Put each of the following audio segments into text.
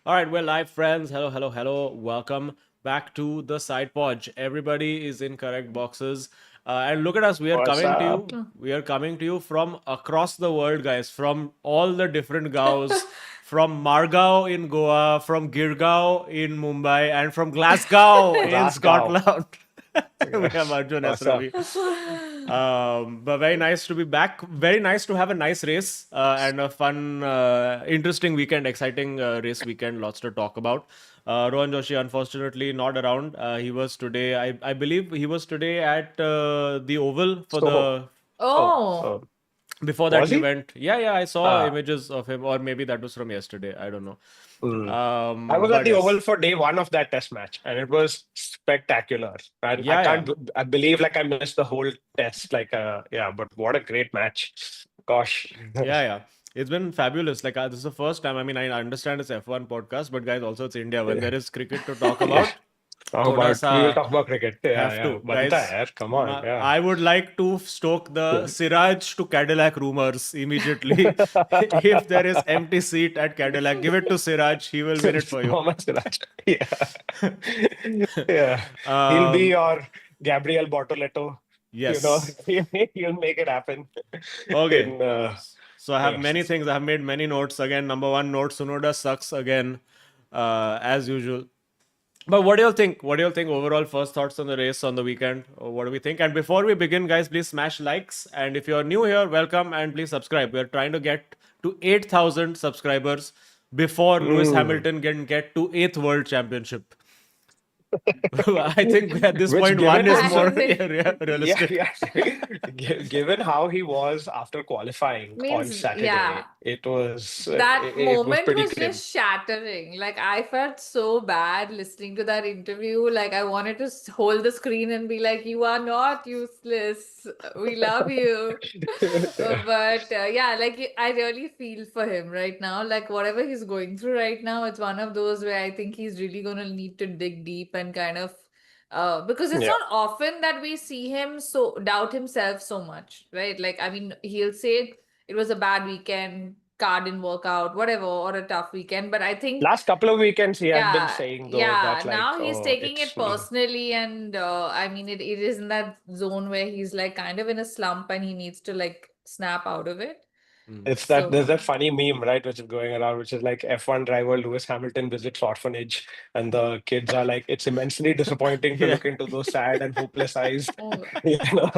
All right, we're live, friends. Hello, hello, hello. Welcome back to the Sidepod. Everybody is in correct boxes. And look at us. We are What's coming to up? you. We are coming to you from across the world, guys. From all the different gaos. From Margao in Goa, from Girgaon in Mumbai, and from Glasgow in Glasgow. Scotland. We Yeah. have What's up? arjunsravi. But very nice to be back. Very nice to have a nice race and a fun, interesting weekend, exciting race weekend. Lots to talk about. Rohan Joshi, unfortunately, not around. He was today, I believe, he was today at the Oval for So, the. oh, Oh, oh, Before that, was he he? went. Yeah, I saw Ah, images of him, or maybe that was from yesterday. I don't know. hmm. I was at But the Oval yes, for day one of that test match, and it was spectacular. And I yeah, yeah. I believe like I missed the whole test. Yeah, but what a great match. Gosh. Yeah. It's been fabulous. Like, this is the first time. I mean, I understand it's F1 podcast, but guys, also it's India. When Yeah. there is cricket to talk Yeah. about, How thoda about we will sa talk about cricket? Yeah, have yeah. to, Banta guys. hai, come on. Yeah. I would like to stoke the Siraj to Cadillac rumors immediately. If there is empty seat at Cadillac, give it to Siraj. He will win it for you. Mohammad Siraj. Yeah. Yeah. He'll be Um, your Gabriel Bortoleto. You know, yes. he'll make it happen. Okay. In So I have yes. many things. I have made many notes. Again, number one note: Sunoda sucks again, as usual. But what do you think? What do you think overall? First thoughts on the race on the weekend? Or what do we think? And before we begin, guys, please smash likes. And if you're new here, welcome and please subscribe. We're trying to get to 8,000 subscribers before Lewis Mm. Hamilton can get to 8th World Championship. I think at this Which point, given one is I his more don't think yeah, realistic. yeah. Given how he was after qualifying on means Saturday, yeah. That it was moment pretty was grim. just shattering. Like I felt so bad listening to that interview. Like I wanted to hold the screen and be like, "You are not useless. We love you." But yeah, like I really feel for him right now. Like whatever he's going through right now, it's one of those where I think he's really gonna need to dig deep and kind of because it's Yeah. not often that we see him so doubt himself so much, right? Like, I mean, he'll say it was a bad weekend, car didn't work out, whatever, or a tough weekend. But I think, Last couple of weekends, he has been yeah, saying though yeah, that like, now he's oh, taking it's it me. personally. And I mean, it is in that zone where he's like kind of in a slump and he needs to like snap out of it. Mm. It's that there's So, that funny meme, right, which is going around, which is like F1 driver Lewis Hamilton visits orphanage, and the kids are like, it's immensely disappointing to Yeah. look into those sad and hopeless eyes. oh, You know?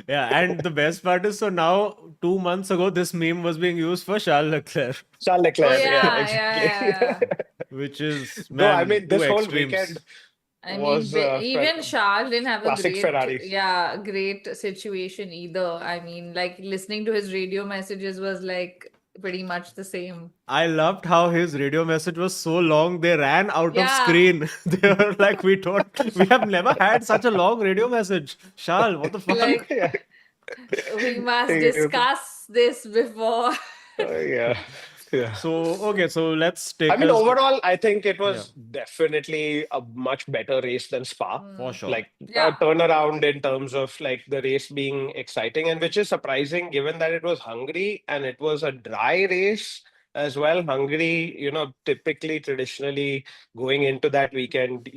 Yeah, and the best part is so now 2 months ago this meme was being used for Charles Leclerc, Charles oh Leclerc, yeah, yeah, yeah, exactly. yeah. which is No, I man mean two this whole weekend extremes. I mean, was even Charles didn't have a classic great, Ferrari. yeah, great situation either. I mean, like listening to his radio messages was like pretty much the same. I loved how his radio message was so long they ran out of Yeah, screen. They were like, we have never had such a long radio message. Charles, what the fuck? like Yeah. we must Yeah. discuss this before. Yeah. Yeah. So okay, so let's I take mean, us. overall, I think it Yeah, was definitely a much better race than Spa. for Mm, sure. Like a yeah, turnaround in terms of like the race being exciting, and which is surprising given that it was Hungary and it was a dry race as well. Hungary, typically traditionally going into that weekend,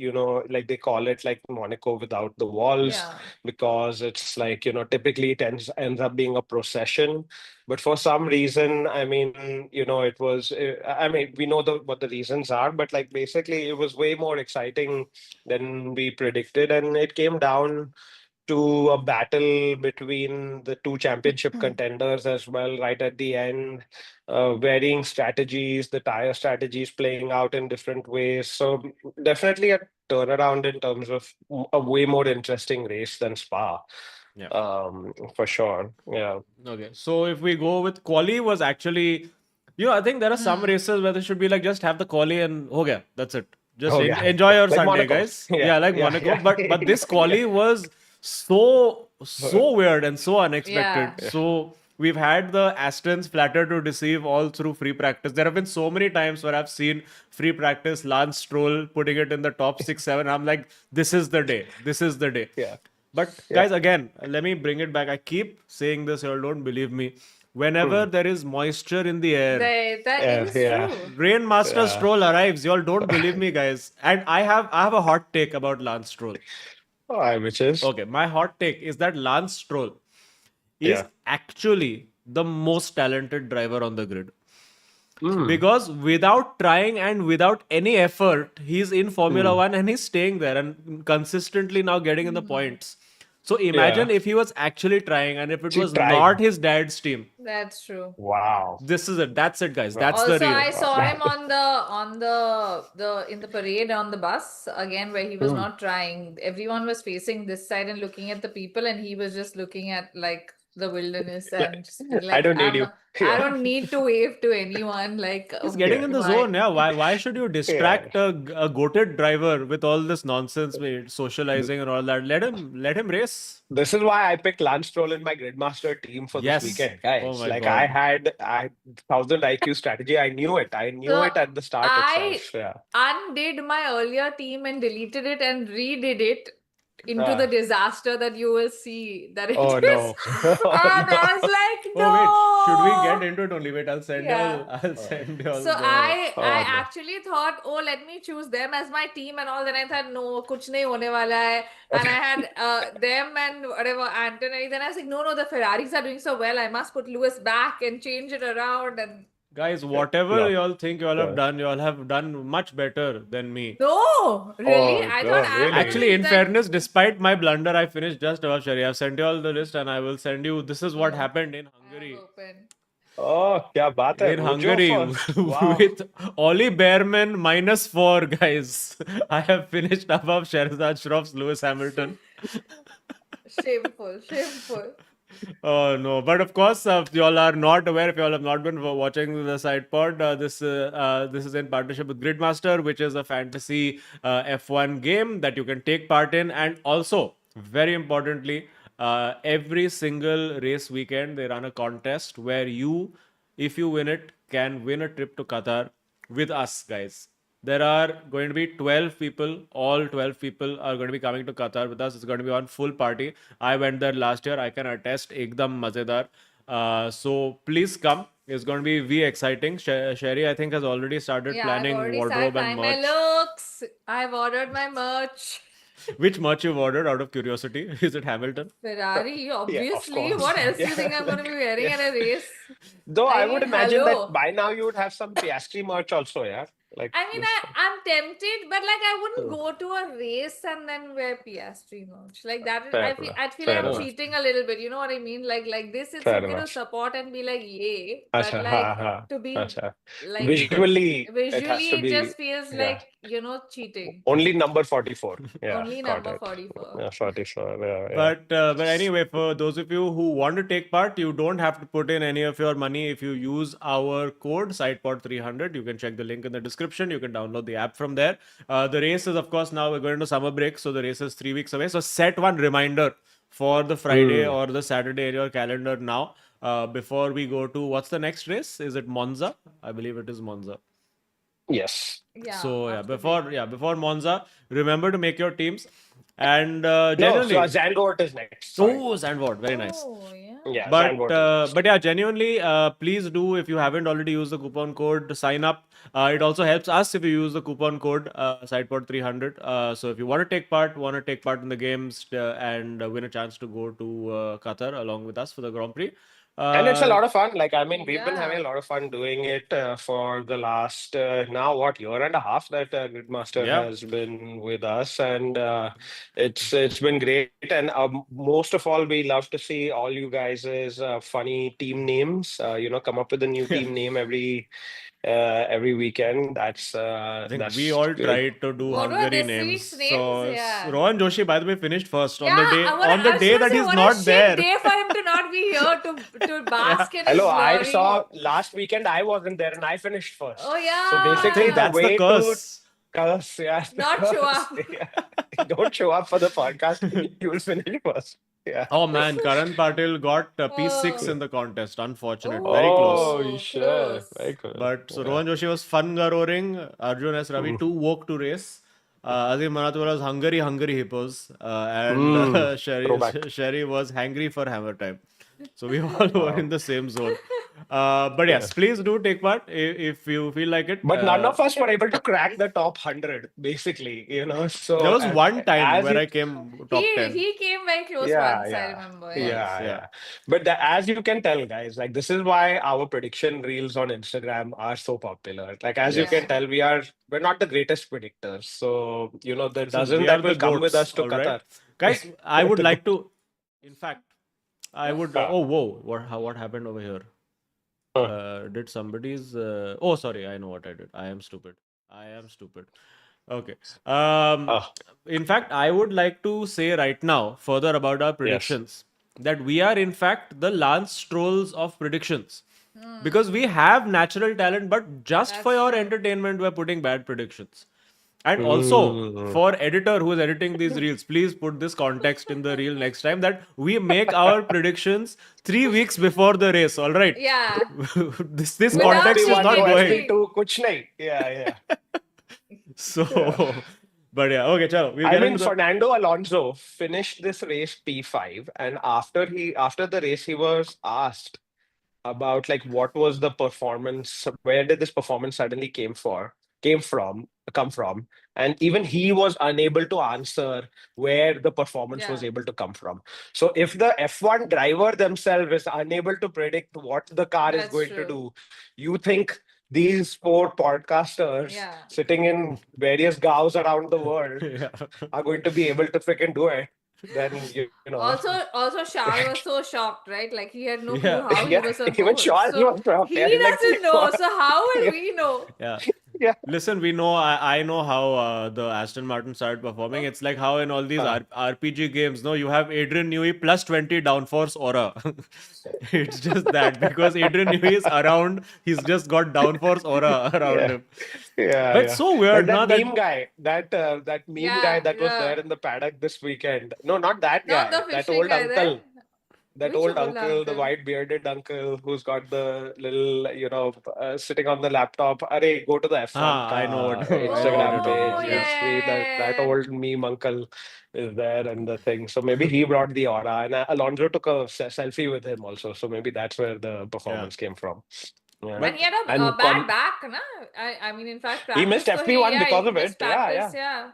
like they call it like Monaco without the walls yeah. because it's like, typically it ends up being a procession. But for some reason, I mean, it was, I mean, we know what the reasons are, but like basically it was way more exciting than we predicted. And it came down to a battle between the two championship contenders as well, right at the end, varying strategies, the tire strategies playing out in different ways. So definitely a turnaround in terms of a way more interesting race than Spa, Yeah. for sure. Yeah. Okay. So if we go with quali was actually, I think there are some Hmm. races where they should be like just have the quali and okay, that's it. Just Oh, yeah. enjoy your Like Sunday, Monaco. guys. Yeah. Yeah, like Yeah. Monaco. Yeah. But this Yeah. quali was so weird and so Yeah. unexpected. So we've had the Astons flatter to deceive all through free practice. There have been so many times where I've seen free practice, Lance Stroll putting it in the top 6, 7. I'm like, this is the day. This is the day. Yeah. But Yeah. guys, again, let me bring it back. I keep saying this, you all don't believe me. whenever there is moisture in the air, That is Yeah. true. Grandmaster Yeah. Stroll arrives. Y'all don't believe me, guys. And I have a hot take about Lance Stroll. Which is Okay, my hot take is that Lance Stroll is yeah. actually the most talented driver on the grid. Mm. Because without trying and without any effort, he's in Formula Mm. One and he's staying there and consistently now getting in the points. So imagine Yeah. if he was actually trying and if it She was not tried. his dad's team. That's true. Wow. This is it. That's it, guys. Wow. That's the Also, real. I saw Wow. him on the in the parade on the bus again, where he was Mm. not trying. Everyone was facing this side and looking at the people, and he was just looking at like the wilderness and just being I like, don't need you. I Yeah. don't need to wave to anyone. Like, He's getting in the why? zone. Yeah. Why should you Yeah. distract a goated driver with all this nonsense, with socializing and all that? Let him race. This is why I picked Lance Stroll in my Gridmaster team for this Yes. weekend, Oh guys. my Like I God. had 1000 IQ strategy. I knew it. I knew So it at the start I itself. Yeah. undid my earlier team and deleted it and redid it into the Ah. disaster that you will see that it Oh is. no. Oh And no. I was like, Oh wait, should we no. get into it only? Wait, I'll send Yeah. y'all. I'll send y'all So the. I Oh no. actually thought, oh, let me choose them as my team and all. Then I thought, no, kuch nahi hone wala hai. And I had them and whatever Antonelli. Then I was like, no, the Ferraris are doing so well. I must put Lewis back and change it around. And Guys, whatever No. y'all think y'all have Yeah. done, y'all have done much better than me. no, really, Oh I no, thought I'm really? Actually, in like, fairness, despite my blunder, I finished just above Sherry. I've sent you all the list and I will send you. This is what no, happened in I have Hungary. open. Oh, kya baat hai. In Ujo Hungary, first. Wow. with Ollie Behrman -4, guys. I have finished above Sherzad Shroff's Lewis Hamilton. Shameful. Oh no, but of course, if y'all are not aware, if y'all have not been watching the Sidepod, this is in partnership with Gridmaster, which is a fantasy F1 game that you can take part in, and also very importantly, every single race weekend they run a contest where you, if you win it, can win a trip to Qatar with us, guys. There are going to be 12 people. All 12 people are going to be coming to Qatar with us. It's going to be one full party. I went there last year. I can attest. Ekdam mazedar. So please come. It's going to be exciting. Sherry, I think, has already started Yeah, I've planning already started wardrobe and buying my merch. looks. I've ordered my merch. Which merch you've ordered out of curiosity? Is it Hamilton? Ferrari, Yeah, of obviously. course. What else do you think Yeah. I'm going to be wearing Yeah. at a race? Though I I would mean, imagine that hello. by now you would have some Piastri merch also, yeah. Like I mean, this. I'm tempted, but like I wouldn't Hmm. go to a race and then wear Piastri merch. Like that is, Fair enough. I'd feel Fair I'm Oh, enough. cheating a little bit. You know what I mean? Like this, it's Fair okay to enough. support and be like, yay. But Acha, like ha. to be Acha. like Visually, it has visually, to it be, just feels yeah. like, cheating. Only number 44. Yeah, Only got number it. 44. Yeah, 44. Yeah, yeah. But anyway, for those of you who want to take part, you don't have to put in any of your money. If you use our code SIDEPOD300, you can check the link in the description. You can download the app from there. The race is, of course, now we're going to summer break, so the race is 3 weeks away. So set one reminder for the Friday Mm. or the Saturday in your calendar now. Before we go to what's the next race? Is it Monza? I believe it is Monza. Yes. Yeah. So yeah, after before Monza, remember to make your teams. And No, so genuinely, Zandvoort is next. Sorry. oh, Zandvoort, very nice. Oh, yeah. Yeah, But Zandvoort is next. but yeah, genuinely, please do, if you haven't already used the coupon code, sign up. It also helps us if you use the coupon code SIDEPOD300. So if you want to take part in the games and win a chance to go to Qatar along with us for the Grand Prix. And it's a lot of fun. Like, I mean, we've been having a Yeah. lot of fun doing it for the last now what year and a half that Gridmaster Yeah. has been with us, and it's been great. And most of all, we love to see all you guys' funny team names. Come up with a new team name every weekend. I think we That's all good. tried to do What were Hungary this names. week's names? So Yeah. Rohan Joshi, by the way, finished first on Yeah, the day I was that gonna say, he's what a not shit there. day for him to not be here to bask in his Hello, I glory. saw last weekend I wasn't there and I finished first. Oh So yeah. basically, the That's the way to curse. curse, yeah, the Not show curse, up. yeah. Don't show up for the podcast. You will finish first. Yeah. Oh man, Karan Patil got P6 Oh. in the contest. Unfortunate. Very close. Oh, sure. Close. Very good. But so Yeah. Rohan Joshi was fun garoring. Arjun S. Ravi too woke to race. Azeem Manatwala was hungry hippos. And Throwback. Sherry was hangry for hammer time. So we all were in the same zone. But yes, please do take part if you feel like it. But none of us were able to crack the top 100, basically, There So was one time as where you, I came top 10. He came very close yeah, once, I yeah, remember. Once, Yes. yeah. yeah. But as you can tell, guys, like this is why our prediction reels on Instagram are so popular. Like as you can Yes. Yeah. tell, we're not the greatest predictors. So, the Listen, dozen we are that the will come with goats, us to all right? Qatar. Guys, I would The like goat. to, in fact, I would. Uh, Oh, whoa! What happened over here? uh, Did somebody's? Oh, sorry. I know what I did. I am stupid. I am stupid. Okay. Um, uh, in fact, I would like to say right now, further about our yes. predictions, that we are in fact the Lance Strolls of predictions. Because we Hmm. have natural talent, but just for That's your true. entertainment, we're putting bad predictions. And also, Mm. for editor who is editing these reels, please put this context in the reel next time that we make our predictions 3 weeks before the race. All right, Yeah. this No Without context is seeing FP1, not no going. anything. FP2, kuch nahi. Yeah. Yeah. So, but yeah, okay, chalo, we'll I get mean, into the. Fernando Alonso finished this race P5, and after the race, he was asked about like what was the performance, where did this performance suddenly came from, come from, and even he was unable to answer where the performance was Yeah, able to come from. So if the F1 driver themselves is unable to predict what the car is that's going to true. do, you think these four podcasters Yeah. sitting in various gaos around the world Yeah. are going to be able to freaking do it? Then Also, Charles was so shocked, right? Like he had no clue Yeah. how he yeah, was on even pole. Sean So was wrong. he Yeah, he's like, doesn't know. what? So how will Yeah, we know? Yeah. yeah. Listen, we know, I know how the Aston Martin started performing. It's like how in all these Uh, RPG games, no, you have Adrian Newey plus 20 downforce aura. It's just that because Adrian Newey is around, he's just got downforce aura around yeah, him. yeah, But it's yeah. so Like weird that now that, meme guy, that meme guy Yeah, that was there the in the paddock this weekend. No, not that not the guy. That fishing old guy there. uncle. That Which old old uncle, the uncle? white bearded uncle who's got the little, sitting on the laptop. Arey, go to the F1 I know what, I know what you're Instagram talking Oh page. about. You'll Yeah. see that yeah. old meme uncle is there and the thing. So maybe he brought the aura, and Alonso took a selfie with him also. So maybe that's where the Yeah. performance came from. Yeah, And But he had a and bad back, na? I mean, in fact, he missed practice. So FP1 because he of it. missed Yeah, practice. yeah, Yeah.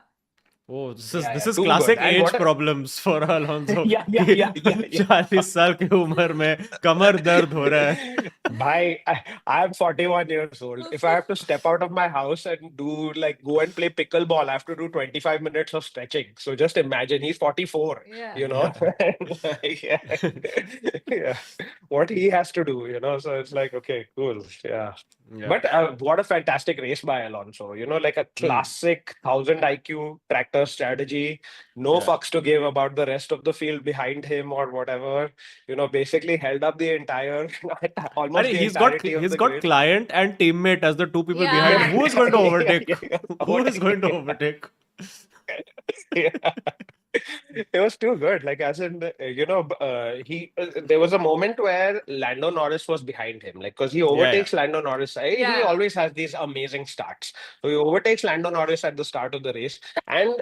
oh, yeah, this yeah. is Too good. classic And what age a problems for Alonso कि yeah. 40 साल की उम्र में कमर दर्द हो रहा है. Bhai, I'm 41 years old. If I have to step out of my house and go and play pickleball, I have to do 25 minutes of stretching. So just imagine he's 44, Yeah. you know? Yeah. Yeah. Yeah. What he has to do, So it's like, okay, cool. Yeah. Yeah. But what a fantastic race by Alonso. Like a Hmm. classic 1000 IQ tractor strategy. No Yeah. fucks to give about the rest of the field behind him or whatever. Basically held up the entire, I almost mean, the entirety of he's the got grid. client and teammate as the two people behind Yeah, him. Yeah. Who is going to yeah, overtake? yeah. Who is going to Yeah. overtake? Yeah. It was too good. Like, as in, there was a moment where Lando Norris was behind him, like, because he Yeah, yeah. overtakes Lando Norris. He Yeah. always has these amazing starts. So he overtakes Lando Norris at the start of the race, and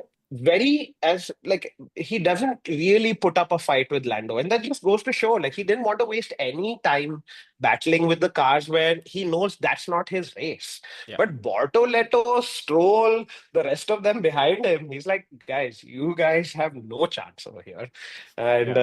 he doesn't really put up a fight with Lando, and that just goes to show, like, he didn't want to waste any time battling with the cars where he knows that's not his race. Yeah. But Bortoleto, Stroll, the rest of them behind him, he's like, guys, you guys have no chance over here. And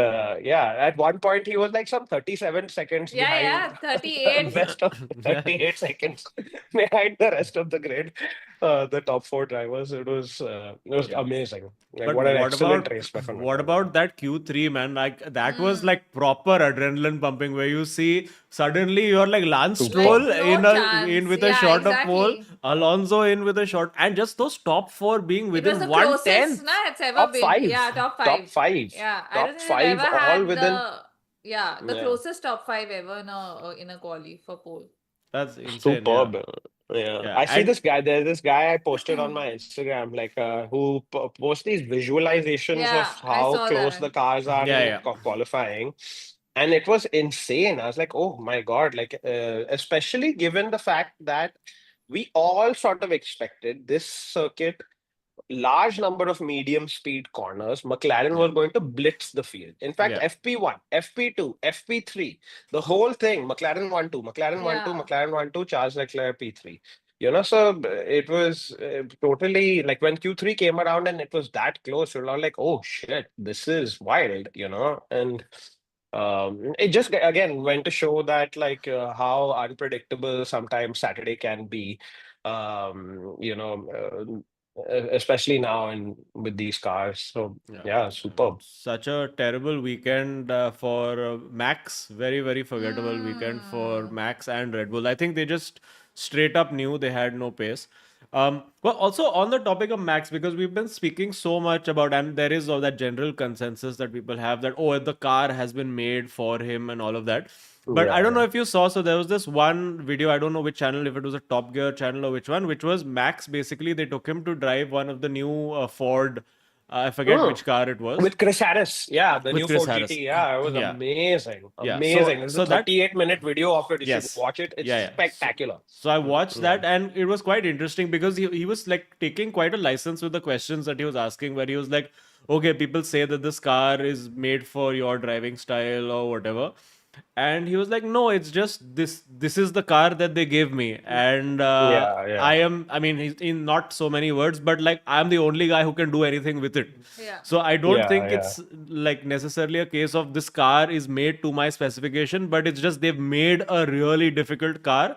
Yeah. at one point he was like some 37 seconds Yeah. behind the 38. rest of Yeah. 38 seconds behind the rest of the grid, the top four drivers. It was Yeah. amazing. Like, But what an excellent race by what Fernando. about that Q3, man? Like that was Mm. like proper adrenaline pumping where you see suddenly you're like Lance Super. Like Stroll no in chance. with a Yeah, shot of pole, exactly. Alonso in with a shot, and just those top four being It was within the one closest tenth. it's ever Top been. Yeah, five. top Top five. five. Yeah, I don't Top think they've five, ever all had within. the Yeah. closest top five ever in a quali for pole. That's insane. Yeah. Superb. Yeah. Yeah. I see And this guy. There's this guy I posted on my Instagram, like who posts these visualizations of Yeah, I how saw close that. the cars are yeah, in yeah. qualifying. And it was insane. I was like, oh my God, like especially given the fact that we all sort of expected this circuit large number of medium speed corners, McLaren was going to blitz the field. In fact, Yeah. FP1, FP2, FP3, the whole thing, McLaren 1-2, McLaren 1-2, Yeah. McLaren 1-2, Charles Leclerc P3. So it was totally like when Q3 came around and it was that close, you're all like, oh shit, this is wild. And it just again went to show that like how unpredictable sometimes Saturday can be. Especially now and with these cars. So yeah, superb. Such a terrible weekend for Max. Very, very forgettable weekend for Mm. Max and Red Bull. I think they just straight up knew they had no pace. Well, also on the topic of Max, because we've been speaking so much about, and there is all that general consensus that people have that, oh, the car has been made for him and all of that. But I Yeah, don't know yeah. if you saw, so there was this one video, I don't know which channel, if it was a Top Gear channel or which one, which was Max. Basically, they took him to drive one of the new Ford, I forget Mm. which car it was, With Chris Harris, yeah, the with new Chris Ford Harris. GT, yeah, it was Yeah, amazing, yeah. amazing. This is So a that 38-minute video of it. You should yes, watch it. It's yeah, yeah. spectacular. So I watched Yeah. that, and it was quite interesting because he was like taking quite a license with the questions that he was asking, where he was like, okay, people say that this car is made for your driving style or whatever. And he was like, no, it's just this is the car that they gave me. And Yeah, yeah. I mean, he's in not so many words, but like I'm the only guy who can do anything with it. Yeah. So I don't Yeah, think yeah. it's like necessarily a case of this car is made to my specification, but it's just they've made a really difficult car,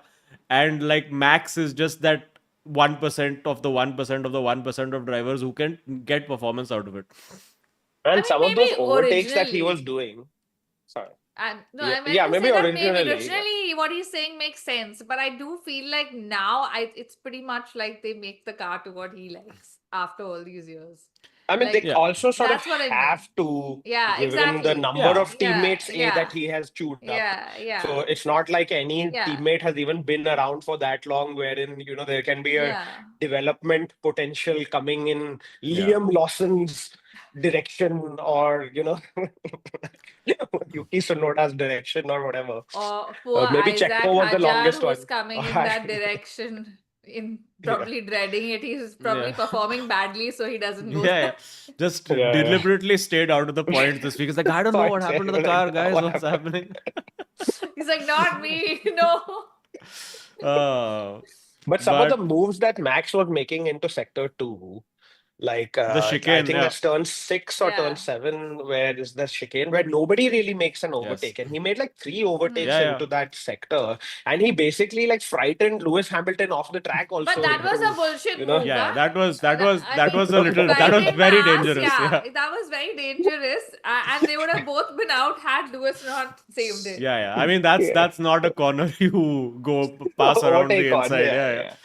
and like Max is just that 1% of the 1% of the 1% of drivers who can get performance out of it. I And mean, some of those maybe overtakes that he was originally. doing. Sorry. And no, Yeah, I meant yeah, to maybe say that maybe originally. Yeah. originally what he's saying makes sense, but I do feel like now it's pretty much like they make the car to what he likes after all these years. I mean, Like they Yeah. also sort of that's what I mean. have to Yeah, give him the exactly. number Yeah. of Yeah, teammates that yeah, he has chewed up. yeah, So yeah, it's not like any yeah, teammate has even been around for that long, wherein there can be a yeah. development potential coming in Yeah. Liam Lawson's direction, or Yuki Tsunoda's direction, or whatever. Or poor Maybe Isaac Checo was the Hajar, longest who's one. coming in that direction, in Yeah, probably dreading it. He's probably Yeah. performing badly, so he doesn't go Yeah, there. just yeah, deliberately stayed out of the point this week. It's like, I don't know what Points, happened to the like, car, guys. what What's happened? happening? He's like, not me, no. Uh, But some of the but moves that Max was making into Sector 2, like the I chicane, think yeah. that's turn 6 or turn Yeah. 7, where is the chicane, where nobody really makes an Yes. overtake. And he made like 3 overtakes Yeah, into yeah. that sector. And he basically like frightened Lewis Hamilton off the track also. But that was a bullshit move, Yeah, huh? that was I that was a mean, little that right was in the very ass, dangerous. yeah, Yeah. that was very dangerous. And they would have both been out had Lewis not saved it. Yeah, yeah. I mean, that's Yeah. not a corner you go pass around the Overtake on, inside. yeah, Yeah, yeah. yeah.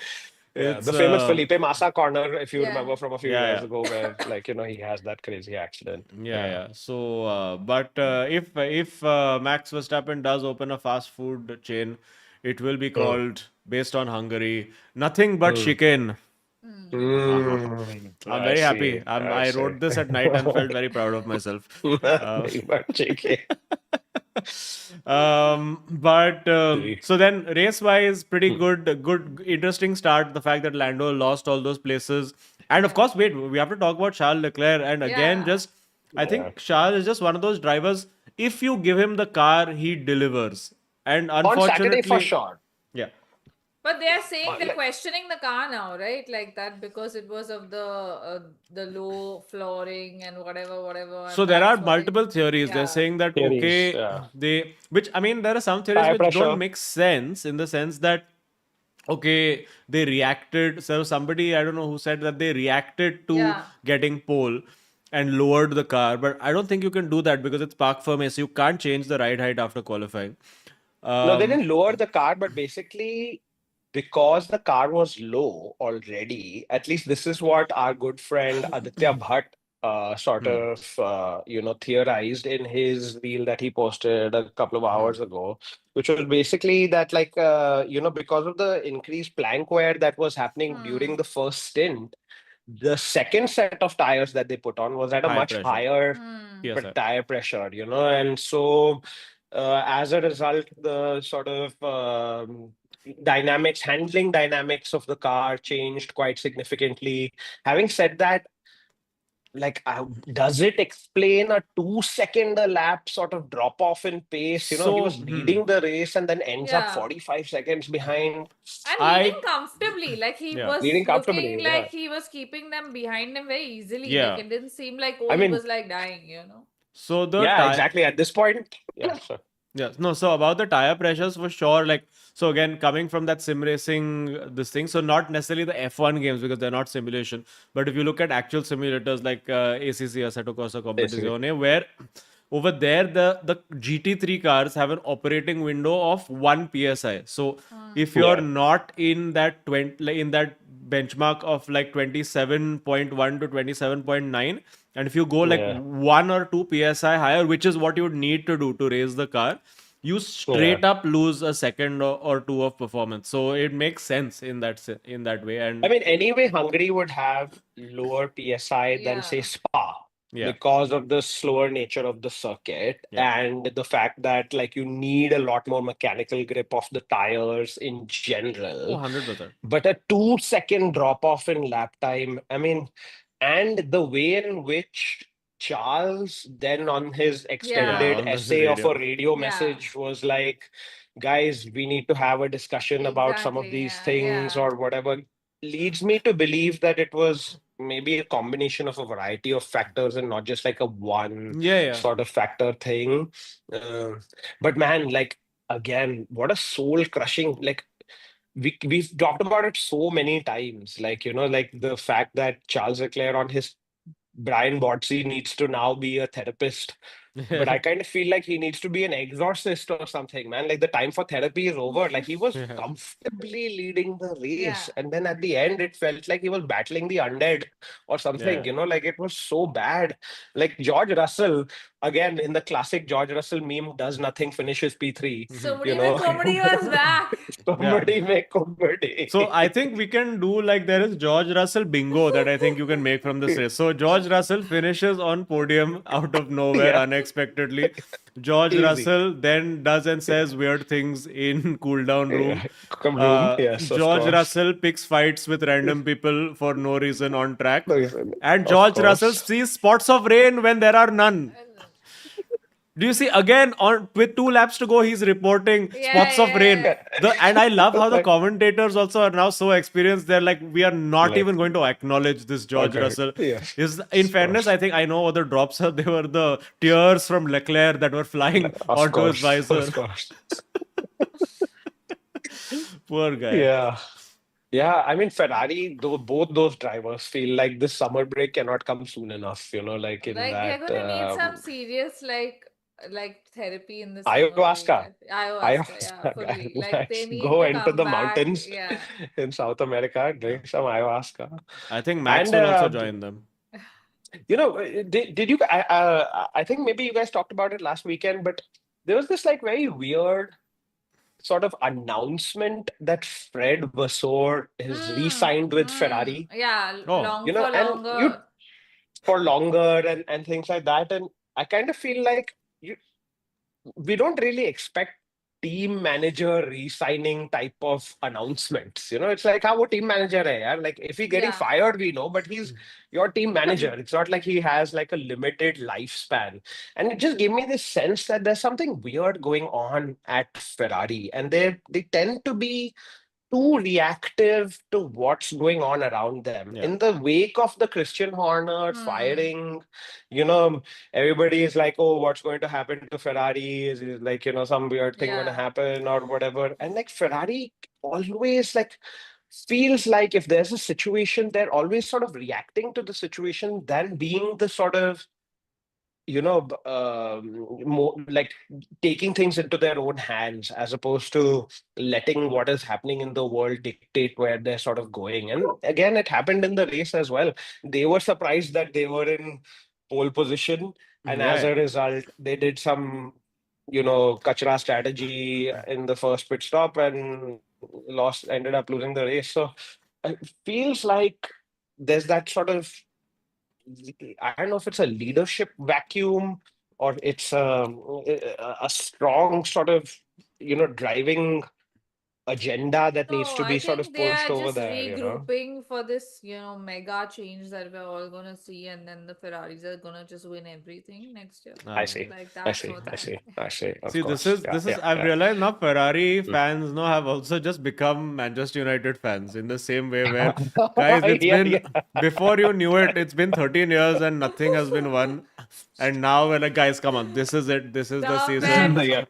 Yeah, It's the famous Felipe Massa corner, if you Yeah. remember from a few Yeah, years yeah. ago, where like he has that crazy accident. Yeah, yeah. So, but if Max Verstappen does open a fast food chain, it will be called based on Hungary. Nothing but chicane. Mm, I'm I very see. happy. I I see. wrote this at night and felt very proud of myself. Nothing but JK. But See. so then race wise, pretty good, interesting start. The fact that Lando lost all those places, and of course, wait, we have to talk about Charles Leclerc. And again, Yeah. just I Yeah. think Charles is just one of those drivers. If you give him the car, he delivers. And On Saturday unfortunately, for sure. yeah, But they're saying But they're like- questioning the car now, right? Like that because it was of the low flooring and whatever. so And there are that's why. multiple theories. They're Yeah. saying that Theories, okay, yeah. which I mean, there are some theories Tire which pressure. don't make sense in the sense that okay, they reacted. So somebody I don't know who said that they reacted to Yeah. getting pole and lowered the car, but I don't think you can do that because it's park firm, so you can't change the ride height after qualifying. No, they didn't lower the car, but basically because the car was low already, at least this is what our good friend Aditya Bhatt sort of theorized in his reel that he posted a couple of hours ago, which was basically that like because of the increased plank wear that was happening during the first stint, the second set of tires that they put on was at a High much pressure. higher Yes, sir. tire pressure, and so as a result, the sort of handling dynamics of the car changed quite significantly. Having said that, like, does it explain a 2 second a lap sort of drop off in pace? You know, he So, was leading the race and then ends up Yeah. 45 seconds behind. And leading I comfortably, like he yeah. was Leading looking comfortably, like yeah. he was keeping them behind him very easily. Like Yeah. it didn't seem like, oh, I he mean, was like dying, you know? So the yeah, tire. exactly. At this point, yeah. Yeah, no, so about the tire pressures for sure. Like, so again, coming from that sim racing, this thing, so not necessarily the F1 games because they're not simulation, but if you look at actual simulators like ACC, Assetto Corsa Basically. Competizione, where over there the GT3 cars have an operating window of 1 psi. So if you're Yeah. not in that 20, like in that benchmark of like 27.1 to 27.9, and if you go like Yeah. 1 or 2 psi higher, which is what you would need to do to raise the car, you Yeah. straight up lose a second or two of performance. So it makes sense in that way. I And mean, anyway, Hungary would have lower PSI than, say, Yeah. Spa yeah, because of the slower nature of the circuit yeah, and the fact that, like, you need a lot more mechanical grip of the tires in oh, general. 100%. But a 2 second drop off in lap time, I mean, and the way in which Charles then on his Yeah, extended Yeah. on the essay of radio. a radio Yeah. message was like, guys, we need to have a discussion about some of Exactly. these Yeah. things Yeah. or whatever, leads me to believe that it was maybe a combination of a variety of factors and not just like a one Yeah, yeah. sort of factor thing. Uh, but man, like, again, what a soul crushing, like, we've talked about it so many times, like, like the fact that Charles Leclerc on his Brian Botsy needs to now be a therapist, but I kind of feel like he needs to be an exorcist or something, man. Like the time for therapy is over. Like he was Yeah. comfortably leading the race, Yeah. and then at the end, it felt like he was battling the undead or something. Yeah. Like it was so bad. Like George Russell, again in the classic George Russell meme, does nothing, finishes P3. You Somebody know, with comedy was back. Yeah. somebody make comedy. So I think we can do like there is George Russell bingo that I think you can make from this race. So George Russell finishes on podium out of nowhere Yeah, unexpectedly. George easy. Russell then does and says weird things in cool down room. Yeah, come room. Yes, of George course. Russell picks fights with random people for no reason on track. And Of George Russell course. sees spots of rain when there are none. Do you see again on with 2 laps to go? He's reporting Yeah. spots of rain. Yeah. And I love how the Like, commentators also are now so experienced. They're like, we are not like, even going to acknowledge this George okay. Russell. Yes, Is in of fairness, course. I think I know what the drops are. They were the tears from Leclerc that were flying Of onto his course. visor. Of course. Poor guy. Yeah. Yeah, I mean, Ferrari, though, both those drivers feel like this summer break cannot come soon enough, like in Like they're that gonna need some serious like therapy in the summer break. ayahuasca. Ayahuasca, yeah, Ayahuasca, guys. fully. Like they Let's need go to into come the back. mountains Yeah. in South America, Yeah. drink some ayahuasca. I think Max And will also join them. did you? I think maybe you guys talked about it last weekend, but there was this like very weird sort of announcement that Fred Vasseur is re-signed with Ferrari. Yeah, Oh, long for And you longer. for longer and things like that. And I kind of feel like we don't really expect team manager re-signing type of announcements. It's like how a team manager hai, yaar. Like if he's getting Yeah. fired, we know, but he's your team manager. It's not like he has like a limited lifespan. And it just gave me this sense that there's something weird going on at Ferrari, and they tend to be too reactive to what's going on around them. Yeah. In the wake of the Christian Horner firing, everybody is like, oh, what's going to happen to Ferrari? Is it like, some weird thing going to Yeah. happen or whatever? And like Ferrari always like feels like if there's a situation, they're always sort of reacting to the situation than being the sort of more like taking things into their own hands as opposed to letting what is happening in the world dictate where they're sort of going. And again, it happened in the race as well. They were surprised that they were in pole position, and as Yeah. a result, they did some, kachra strategy in the first pit stop and ended up losing the race. So it feels like there's that sort of I don't know if it's a leadership vacuum or it's a strong sort of, driving agenda that needs No, to be I sort of think they pushed are over just there, regrouping for this, mega change that we're all gonna see, and then the Ferraris are gonna just win everything next year. I Uh, see. Like I that's see. what's I see. happening. I see. Of See, this course. is Yeah. this is Yeah. I've Yeah. realized now Ferrari Mm. fans now have also just become Manchester United fans in the same way where guys, it's Yeah. been Yeah. before you knew it, it's been 13 years and nothing has been won. And now we're like, guys, come on, this is it. This is the Stop This is season. the it. year.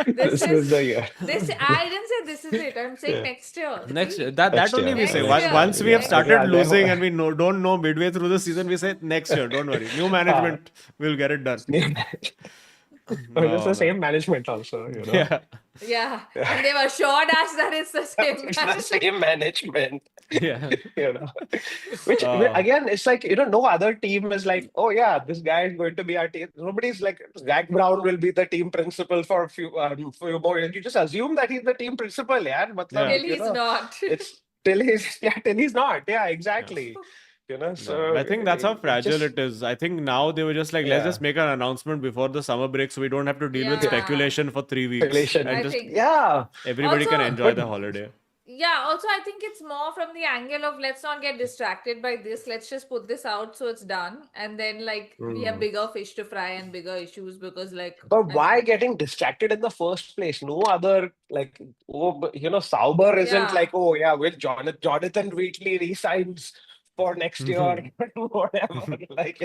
This This is is the year. I didn't say this is it. I'm saying Yeah. next year. Next See? that Next only year. we say. Next Next year. year. Once we have Yeah. Next started Yeah. year. losing Never. and we don't know midway through the season, we say next year. Don't worry, new Uh, management will get it done. Or just No the man, same management also, yeah, Yeah. Yeah. And they've assured us that it's the same It's the management. same management, yeah. you know. Which Uh, again, it's like, no other team is like, oh yeah, this guy is going to be our team. Nobody's like, Zach Brown will be the team principal for a few more years. You just assume that he's the team principal, yeah. yeah, Till he's not. It's till he's not. Yeah, yeah. exactly. Yeah, So I think that's how it fragile just it is. I think now they were just like, let's yeah. just make an announcement before the summer break so we don't have to deal with Yeah. speculation for 3 weeks Relation. and I just think Yeah. everybody can also, enjoy But the holiday. yeah, also I think it's more from the angle of let's not get distracted by this. Let's just put this out so it's done. And then like we have Mm. bigger fish to fry and bigger issues because like But I why think getting distracted in the first place? No other like Sauber isn't like, yeah. oh yeah, will Jonathan Wheatley resigns for next year, whatever. Like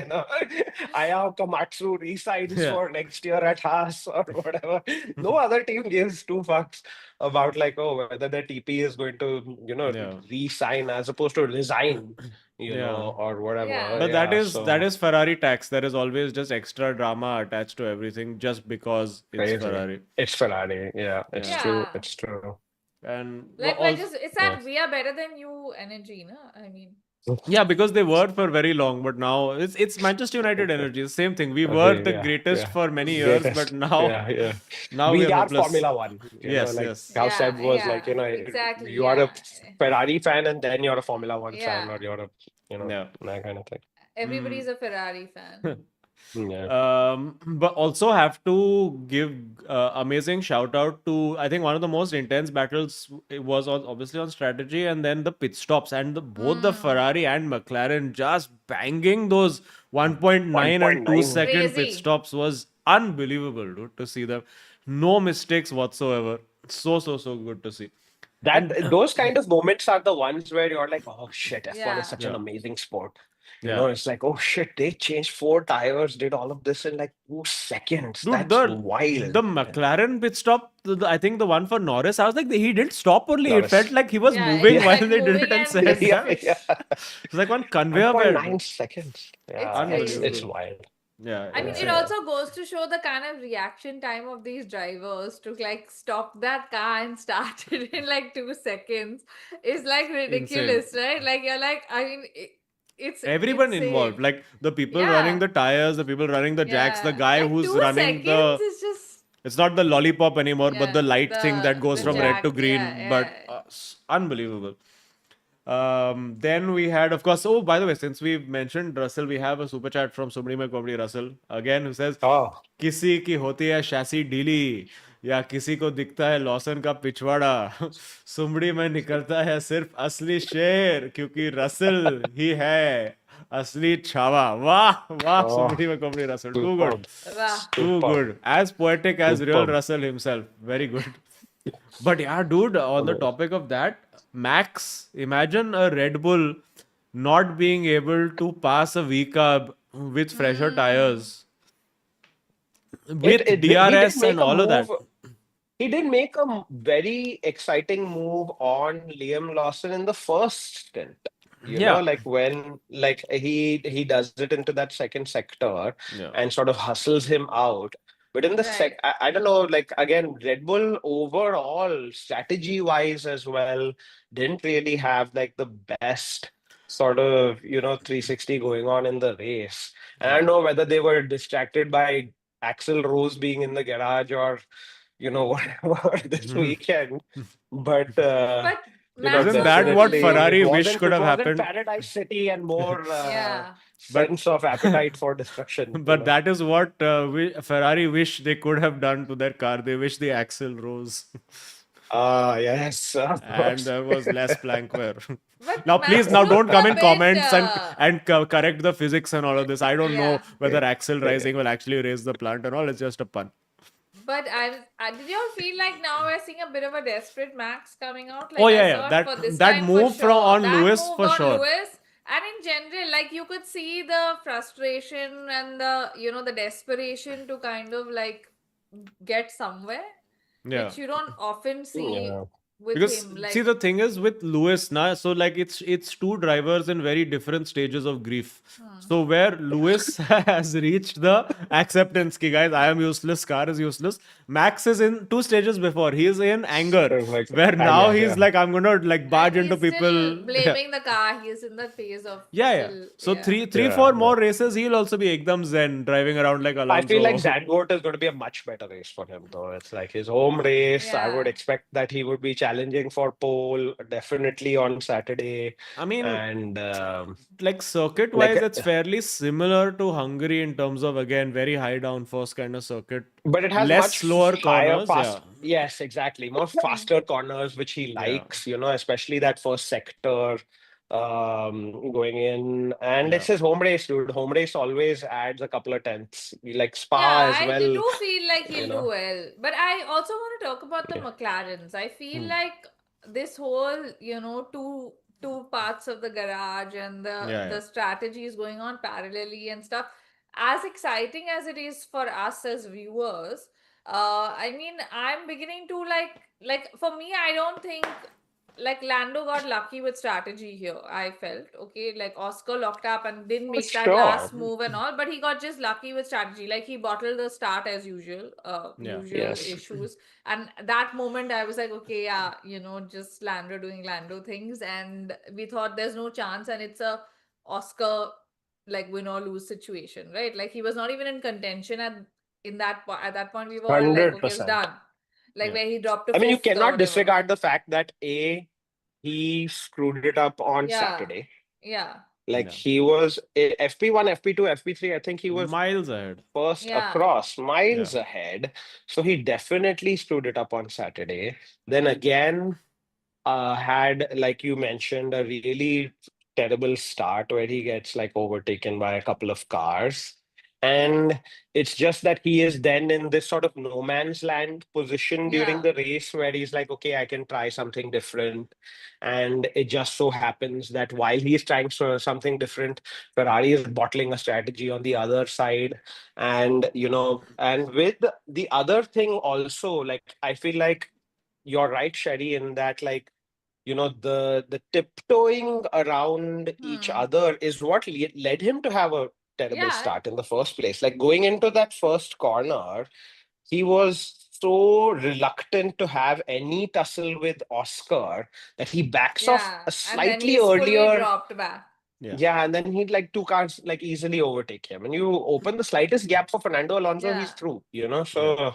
Aya Komatsu resigns Yeah, for next year at Haas or whatever. No other team gives two fucks about like, oh, whether their TP is going to yeah, resign as opposed to resign, yeah. or whatever. Yeah. But that Yeah, is that so is Ferrari tax. There is always just extra drama attached to everything just because it's crazy. Ferrari. It's Ferrari. Yeah, it's Yeah, true. Yeah. It's true. and Like we're also just it's Yeah. that we are better than you energy, no? I mean, yeah, because they were for very long, but now it's Manchester United energy. The same thing. We were Okay, the yeah, greatest yeah. for many years, but Greatest. now Yeah, yeah. now we We are are hopeless. Formula One. Yes, Like yes. how Seb yeah, was like, yeah, exactly, you are a yeah. Ferrari fan and then you're a Formula One fan, Yeah. or you're a, Yeah. that kind of thing. Everybody's a Ferrari fan. Yeah. But also have to give amazing shout out to I think one of the most intense battles was obviously on strategy and then the pit stops and both the Mm. Ferrari and McLaren just banging those 1.9 and 2 1.9. second pit Crazy. stops was unbelievable, dude, to see them. No mistakes whatsoever. So good to see. And Those kind of moments are the ones where you're like, oh shit, F1 is Yeah. such an yeah, amazing sport. yeah. It's like, oh shit, they changed 4 tires, did all of this in like 2 seconds. Dude, That's the wild. McLaren pit stop, I think the one for Norris, I was like, he didn't stop only. It felt Norris. like he was Yeah, it moving was Yeah. while like they did moving it and and said, Yeah, yeah. just yeah. It's like one conveyor belt, 1.9 dude. seconds. it's Yeah, it's crazy. wild. Yeah, I mean, it's it Yeah. also goes to show the kind of reaction time of these drivers to like stop that car and start it in like 2 seconds is like insane. ridiculous, right? Like you're like, I mean, it's Everyone involved, insane. like the people running Yeah, the tires, the people running the jacks, the yeah. guy Like who's two running seconds the. is just It's not the lollipop anymore, but the yeah, light thing that goes the from Yeah. red to jack. Yeah, green. But yeah. unbelievable. Then we had, of course. Oh, by the way, since we've mentioned Russell, we have a super chat from Somebody My Comedy Russell again, who says, Oh, किसी की होती है शैसी ढीली या किसी को दिखता है लॉसन का पिछवाड़ा सुमड़ी में निकलता है सिर्फ असली शेर क्योंकि रसल ही है असली छावा वाह वाह oh, सुमड़ी में कॉमेडी रसल too good superb. Wow. too Superb. good as poetic as real Superb. Russell himself very good but yeah dude on the Okay. topic of that Max imagine a Red Bull not being able to pass a VCARB with fresher tires with He did DRS and make a all of that. move. He did make a very exciting move on Liam Lawson in the first stint. Yeah. Like when he does it into that second sector Yeah. and sort of hustles him out. But in the Right. I don't know, like again, Red Bull overall, strategy wise as well, didn't really have like the best sort of 360 going on in the race. And I don't know whether they were distracted by Axel Rose being in the garage or whatever this weekend. But But Max Isn't also, that what definitely Ferrari it wish wasn't could it have wasn't happened? Paradise City and more yeah. But sense of appetite for destruction. but that is what Ferrari wish they could have done to their car. They wish the axle rose. Yes, of and course. there was less plank wear. But Now, please, Max now don't looked come a in bit, comments and correct the physics and all of this. I don't know yeah. whether axle rising will actually raise the plant and all. It's just a pun. But did you all feel like now we're seeing a bit of a desperate Max coming out? Oh Like I yeah, yeah. saw it That for this that time for move from sure. on That Lewis move for on sure. Lewis, and in general, like you could see the frustration and the the desperation to kind of like get somewhere, Yeah. which you don't often see Yeah. with Because him. see, Like, the thing is with Lewis now, so like it's two drivers in very different stages of grief. hmm. So where Lewis has reached the acceptance, ki guys, I am useless, car is useless. Max is in two stages before. He is in anger, Like where now anger, he's yeah. like, I'm gonna like And barge into he's still people. Yeah. blaming the car. He's in that phase of Yeah, yeah. still, So yeah. three, Yeah, four yeah. more races, he'll also be ekdam zen, driving around like I feel like Alonso. Zandvoort is going to be a much better race for him, though. It's like his home race. I would Yeah. expect that he would be challenging for pole definitely on Saturday. I mean, And like circuit like, wise, it's fairly similar to Hungary in terms of again very high downforce kind of circuit, but it has less much slower higher corners. Yeah, fast. Yes, exactly. More faster corners, which he yeah, likes, especially that first sector going in. And yeah. it's his home race, dude. Home race always adds a couple of tenths. Like Spa Yeah, as I well, do feel like you he'll do know. well. But I also want to talk about the Yeah. McLarens. I feel Hmm. like this whole, two parts of the garage and Yeah, yeah. the strategies going on parallelly and stuff, as exciting as it is for us as viewers, I mean, I'm beginning to like for me, I don't think like Lando got lucky with strategy here. I felt okay, like Oscar locked up and didn't For make that sure. last move and all, but he got just lucky with strategy. Like he bottled the start as usual, Yeah. usual Yes. issues. And that moment, I was like, okay, yeah, just Lando doing Lando things, and we thought there's no chance, and it's a Oscar like win or lose situation, right? Like he was not even in contention at that point. We were all like, okay, it's 100%. done. Like Yeah. where he dropped to I mean, you fifth or cannot whatever. disregard the fact that he screwed it up on Yeah. Saturday. Yeah. Like Yeah. he was FP1, FP2, FP3. I think he was Miles ahead. first Yeah. across, Yeah. miles ahead. So he definitely screwed it up on Saturday. Then again, had, like you mentioned, a really terrible start where he gets like overtaken by a couple of cars. And it's just that he is then in this sort of no man's land position during Yeah. the race where he's like, okay, I can try something different. And it just so happens that while he's trying something different, Ferrari is bottling a strategy on the other side. And, and with the other thing also, like, I feel like you're right, Sherry, in that, like, the tiptoeing around each Hmm. other is what led him to have a terrible Yeah. start in the first place. Like going into that first corner, he was so reluctant to have any tussle with Oscar that he backs off Yeah. a And then slightly he's fully earlier. dropped back. Yeah. Yeah, and then he'd like two cars like easily overtake him. And you open the slightest gap for Fernando Alonso, Yeah. he's through. Yeah. So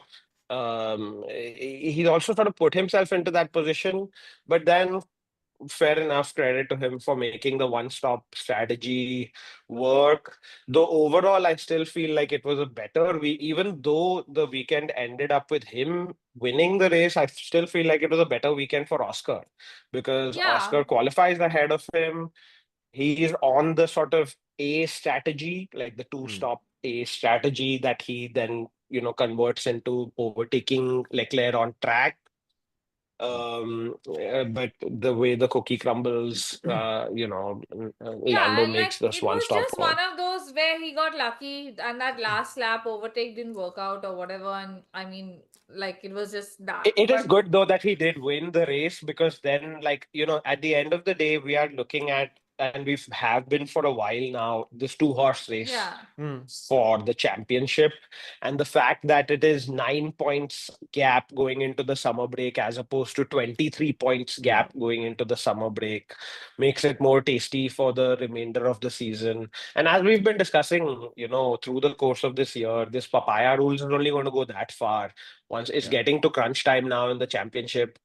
he also sort of put himself into that position. But then fair enough, credit to him for making the one-stop strategy work. Though overall, I still feel like it was a better week. Even though the weekend ended up with him winning the race, I still feel like it was a better weekend for Oscar because Yeah. Oscar qualifies ahead of him. He is on the sort of A strategy, like the Hmm. two-stop A strategy that he then, converts into overtaking Leclerc on track. But the way the cookie crumbles, Yeah. Lando And like makes this it one was stop just one call. of those where he got lucky and that last lap overtake didn't work out or whatever. And I mean, like it was just that. It is But good though that he did win the race because then, like, at the end of the day, we are looking at, and we have been for a while now, this two-horse race yeah. Hmm. for the championship. And the fact that it is 9 points gap going into the summer break as opposed to 23 points Yeah. gap going into the summer break makes it more tasty for the remainder of the season. And as we've been discussing, through the course of this year, this papaya rules is only going to go that far. Once it's Yeah. getting to crunch time now in the championship,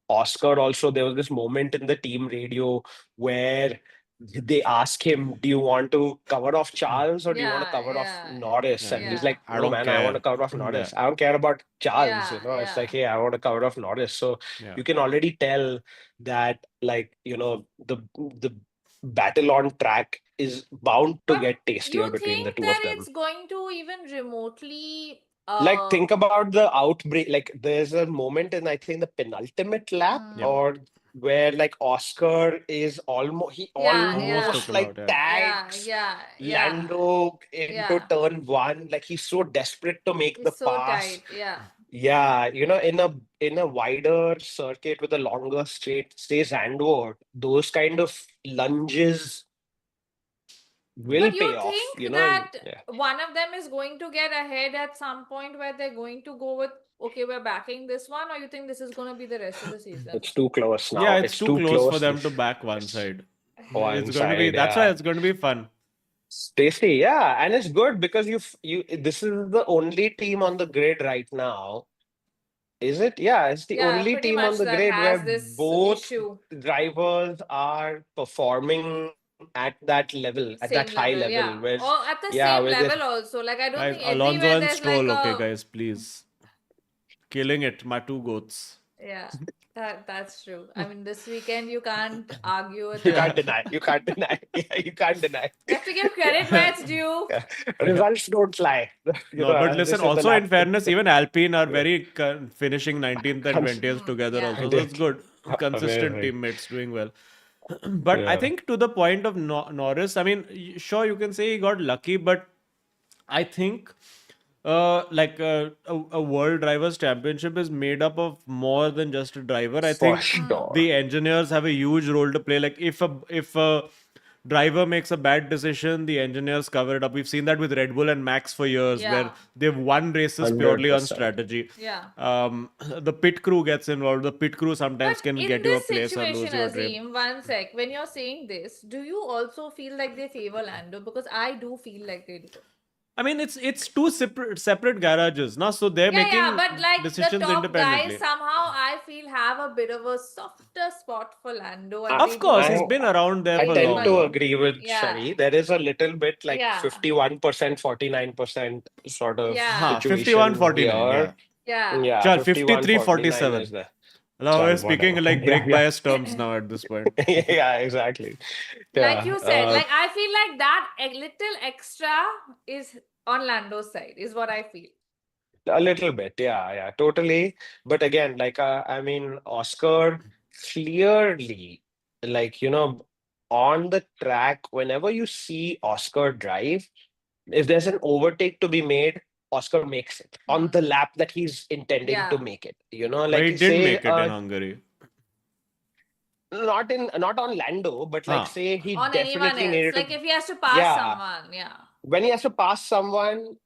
Oscar also, there was this moment in the team radio where they ask him, do you want to cover off Charles or do you want to Yeah, cover off yeah, Norris? Yeah, And he's yeah, like, I no, don't man, I want to care. cover off Yeah, Norris. I don't care about Charles, yeah, It's like, yeah. hey, I want to cover off Norris. So yeah. you can already tell that, like, the battle on track is bound to But get tastier you between the think two of that them. it's going to even remotely Like, think about the outbreak. Like, there's a moment in, I think, the penultimate lap, Yep. mm, or where like Oscar is he yeah, Almost took almost him yeah, like out. Yeah. yeah, tags yeah, yeah, Lando into yeah. turn one. Like, he's so desperate to make the It's so pass. tight. Yeah. Yeah, in a wider circuit with a longer straight, say Zandvoort, those kind of lunges will But you pay off, think and that yeah. one of them is going to get ahead at some point where they're going to go with, okay, we're backing this one, or you think this is going to be the rest of the season? It's too close Yeah, now. it's It's too too close for close. them to back one It's side. It's one going to be, side, that's why yeah. it's going to be fun. Tasty, yeah, and it's good because this is the only team on the grid right now. Is it? Yeah, it's the Yeah, only pretty team on much the that grid where has this both issue. drivers are performing at that level, at that Same high level, level, yeah. where Or at the yeah, same where level also. Like, I don't Guys, think Alonso everywhere and there's like Stroll, okay, a, guys, please. Killing it, my two goats. yeah, that's true. I mean, this weekend you can't argue with you can't that. deny. You can't deny. Yeah, you can't deny. You have to give credit where it's due. Yeah. Results don't lie. No, but listen, This is the also in lap. fairness, even Alpine are very finishing 19th and Cons- 20th together Yeah. also. So it's good. Consistent Amazing. teammates doing well. But I Yeah. think to the point of Norris, I mean, sure, you can say he got lucky, but I think a world drivers championship is made up of more than just a driver. I For think sure. the engineers have a huge role to play. Like if a driver makes a bad decision, the engineers cover it up. We've seen that with Red Bull and Max for years, where Yeah. they've won races purely on 100%. strategy. Yeah. The pit crew gets involved. The pit crew sometimes But can in get you a this place or situation, lose you a dream. Azeem, one sec, when you're saying this, do you also feel like they favor Lando? Because I do feel like they do. I mean, it's two separate garages, now, so they're Yeah, making but like the decisions top guys independently. somehow I feel have a bit of a softer spot for Lando, and I, they Of course, he's do been around there I for pretty tend much. to longer. agree with Yeah, Shavi. There is a little bit like yeah, 51%, 49% sort of yeah, 51 situation 49, yeah. here. yeah. Yeah, Chal, 51, 53 49 47. is the Now we're chal, speaking whatever. like Yeah, brake yeah. bias terms now at this point. Yeah, exactly. Like Yeah. you said, like I feel like that a little extra is on Lando's side, is what I feel. A little bit, yeah, totally. But again, like I mean, Oscar clearly, like on the track, whenever you see Oscar drive, if there's an overtake to be made, Oscar makes it on the Hmm. lap that he's intending to Yeah. make it. But he Like did say, make it in Hungary. not on Lando, but like Huh. say he On anyone definitely else. needed to. Like if he has to pass Yeah, someone, yeah. when he has to pass someone,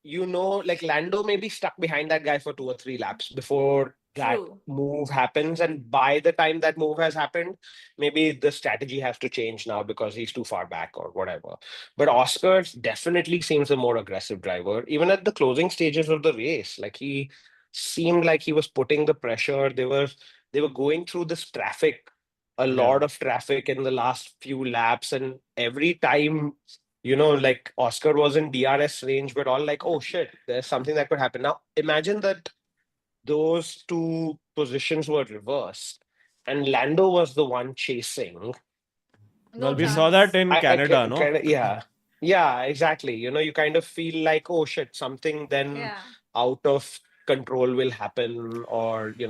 like Lando may be stuck behind that guy for 2 or 3 laps before that True. move happens. And by the time that move has happened, maybe the strategy has to change now because he's too far back or whatever. But Oscar definitely seems a more aggressive driver, even at the closing stages of the race. Like he seemed like he was putting the pressure. They were going through this traffic, a Yeah. lot of traffic in the last few laps, and every time like Oscar was in DRS range, but all like, oh shit, there's something that could happen. Now, imagine that those two positions were reversed and Lando was the one chasing. No Well, we saw that chance. in I Canada, no? kind of, yeah. Yeah, exactly. You kind of feel like, oh shit, something then Yeah. out of control will happen, or you're